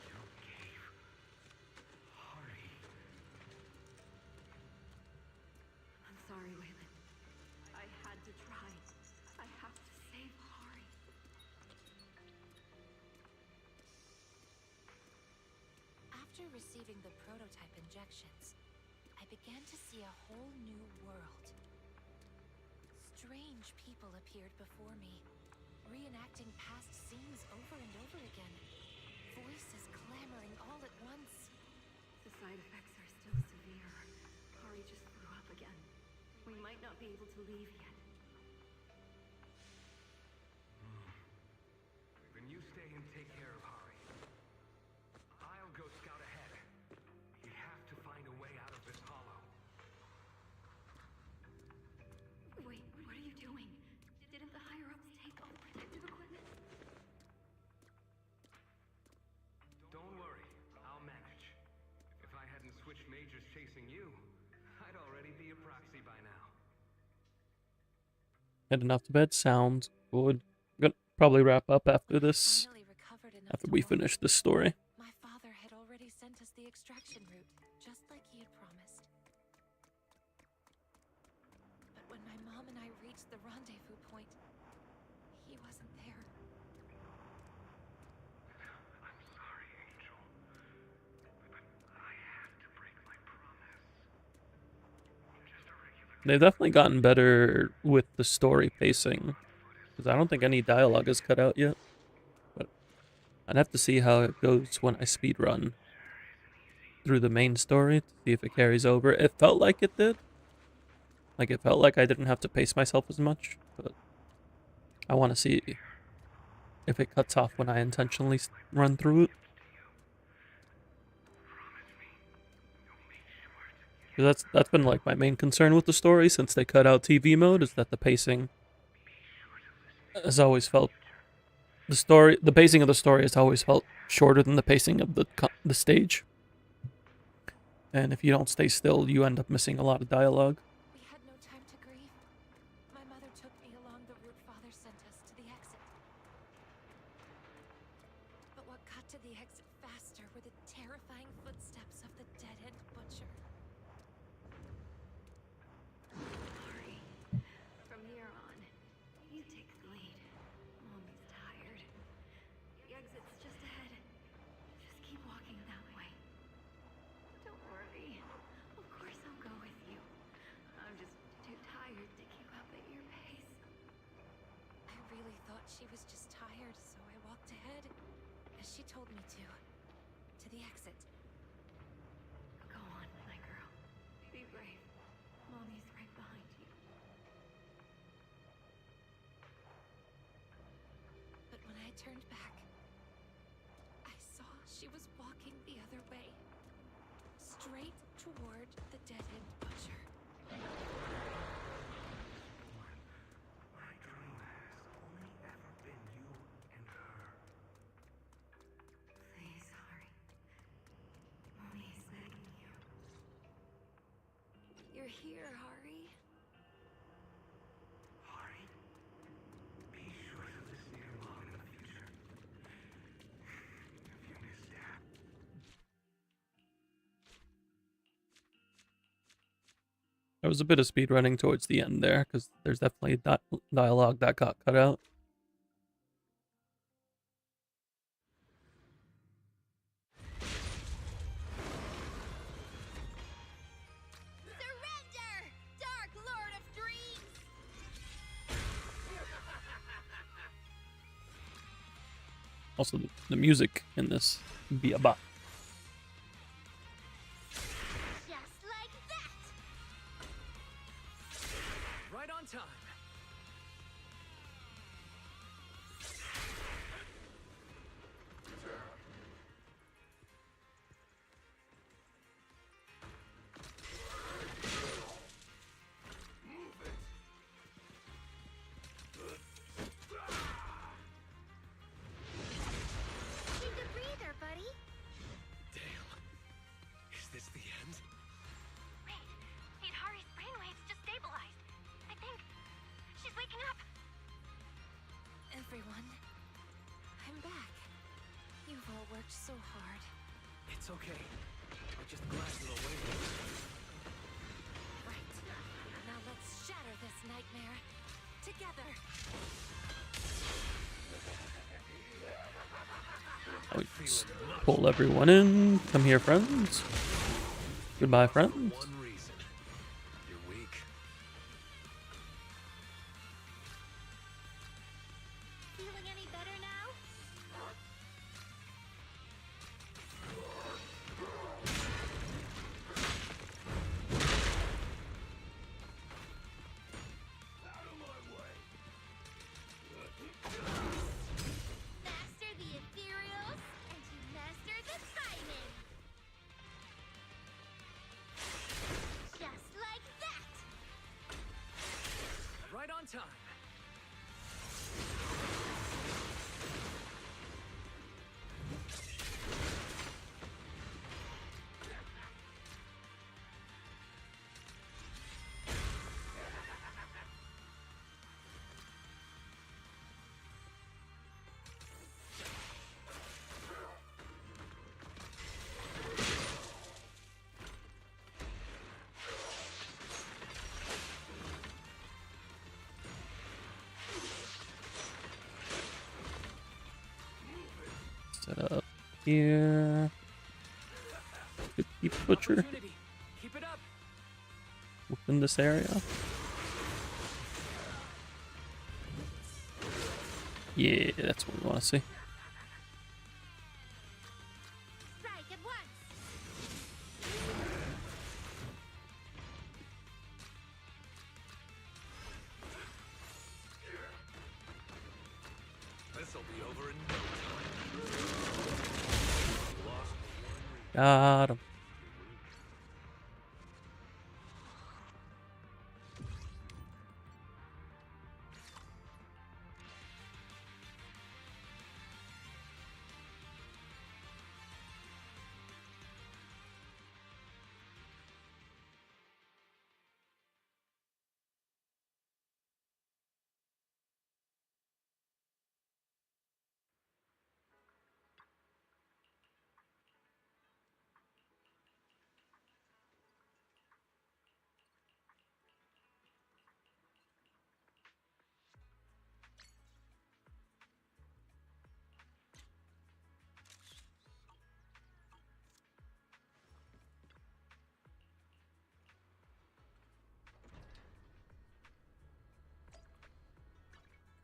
you gave Hari. I'm sorry, Waylon. I had to try. I have to save Hari. After receiving the prototype injections, I began to see a whole new world. Strange people appeared before me, reenacting past scenes over and over again. Voices clamoring all at once. The side effects are still severe. Hari just threw up again. We might not be able to leave yet. Then you stay and take care of Hari. I'll go scout ahead. We have to find a way out of this hollow. Wait, what are you doing? Didn't the higher-ups take all the protective equipment? Don't worry, I'll manage. If I hadn't switched majors chasing you, I'd already be a proxy by now. Heading off to bed sounds good. I'm gonna probably wrap up after this, Finally recovered enough after to we walk. finish this story. My father had already sent us the extraction route, just like he had promised. But when my mom and I reached the rendezvous point, he wasn't there. I'm sorry, Angel. But I have to break my promise. I'm just a regular They've definitely gotten better with the story pacing, because I don't think any dialogue is cut out yet. But I'd have to see how it goes when I speedrun through the main story to see if it carries over. It felt like it did. Like, it felt like I didn't have to pace myself as much, but I want to see if it cuts off when I intentionally run through it. 'Cause that's been like my main concern with the story since they cut out TV mode, is that the pacing has always felt the pacing of the story has always felt shorter than the pacing of the stage. And if you don't stay still, you end up missing a lot of dialogue. We had no time to grieve. My mother took me along the route father sent us to the exit. But what got to the exit faster were the terrifying footsteps of the dead-end butcher. Hari, from here on, you take the lead. Mommy's tired. The exit's just ahead. Just keep walking that way. Don't worry. Of course I'll go with you. I'm just too tired to keep up at your pace. I really thought she was just tired, so I walked ahead, as she told me to the exit. Go on, my girl. Be brave. Mommy's right behind you. But when I turned back, I saw she was walking the other way, straight toward the dead-end butcher. My dream has only ever been you and her. Please, Hari. Mommy's begging you. You're here, Hari. Hari, be sure to listen to your mom in the future. If you miss Dad. There was a bit of speedrunning towards the end there, because there's definitely dialogue that got cut out. Surrender, Dark Lord of Dreams! Also, the music in this be a bop. Just like that! Right on time. everyone. I'm back. You've all worked so hard. It's okay. I'm just glad you're awake. Right. Now let's shatter this nightmare. Together. Oh, just pull everyone in. Come here, friends. Goodbye, friends. One reason. You're weak. Feeling any better now? Master the ethereals, and you master the timing. Just like that. Right on time. Set up here. Good keep butcher Opportunity. Keep it up. within this area. Yeah, that's what we want to see. Strike at once. This'll be over in no time. Lost for one reason. Got him.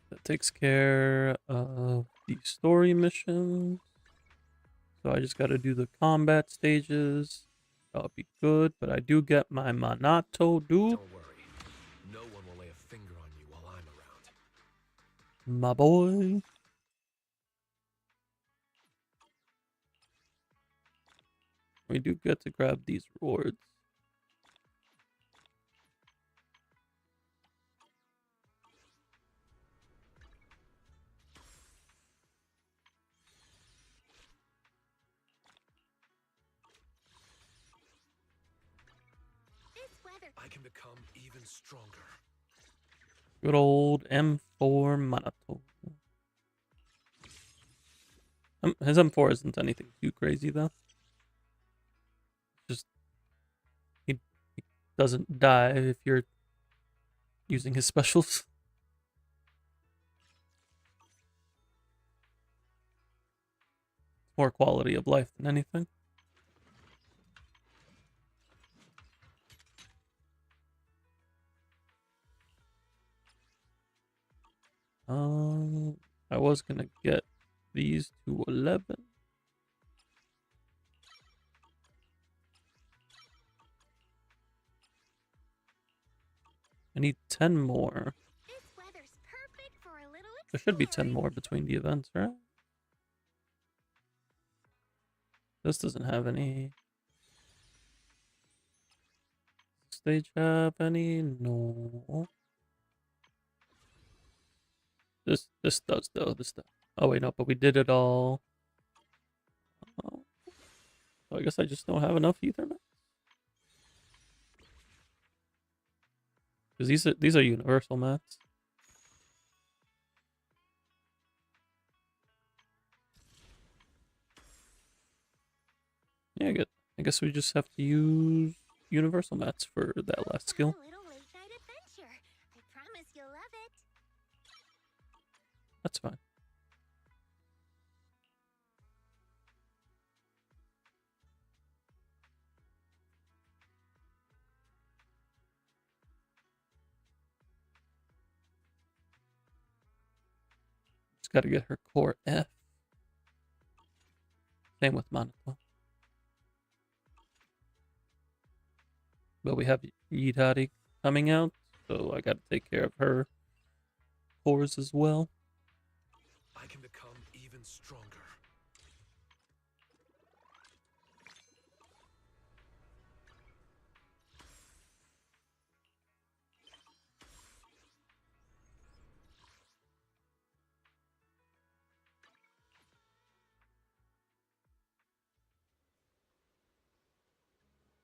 That takes care of the story missions. So I just got to do the combat stages. That'll be good, but I do get my Manato, dude. Don't worry. No one will lay a finger on you while I'm around. My boy. We do get to grab these rewards. This weather. I can become even stronger. Good old M4 Manato. His M4 isn't anything too crazy though. Just he doesn't die if you're using his specials. More quality of life than anything. I was gonna get these to 11. I need 10 more. This weather's perfect for a little There should be 10 exploring. more between the events, right? This doesn't have any. Stage have any? No. This does though. This does. Oh wait, no, but we did it all. Oh. So I guess I just don't have enough Ethernet. Because these are universal mats. Yeah, good. I guess we just have to use universal mats for that last skill. A little late night adventure. I promise you'll love it. That's fine. Just gotta get her core F. Same with Monaco. But we have Yidari coming out, so I gotta take care of her cores as well. I can become even stronger.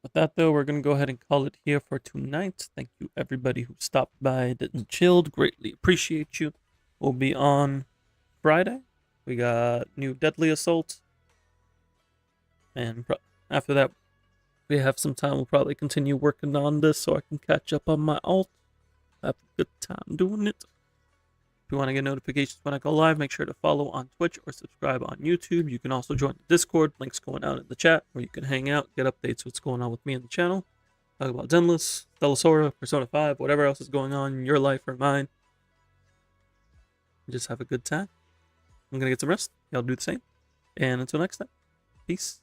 With that, though, we're going to go ahead and call it here for tonight. Thank you, everybody who stopped by and chilled. Greatly appreciate you. We'll be on Friday. We got new Deadly Assault. And after that, we have some time. We'll probably continue working on this so I can catch up on my alt. Have a good time doing it. If you want to get notifications when I go live, make sure to follow on Twitch or subscribe on YouTube. You can also join the Discord. Links going out in the chat where you can hang out, get updates what's going on with me and the channel. Talk about Zenless, Delasora, Persona 5, whatever else is going on in your life or mine. Just have a good time. I'm going to get some rest. Y'all do the same. And until next time, peace.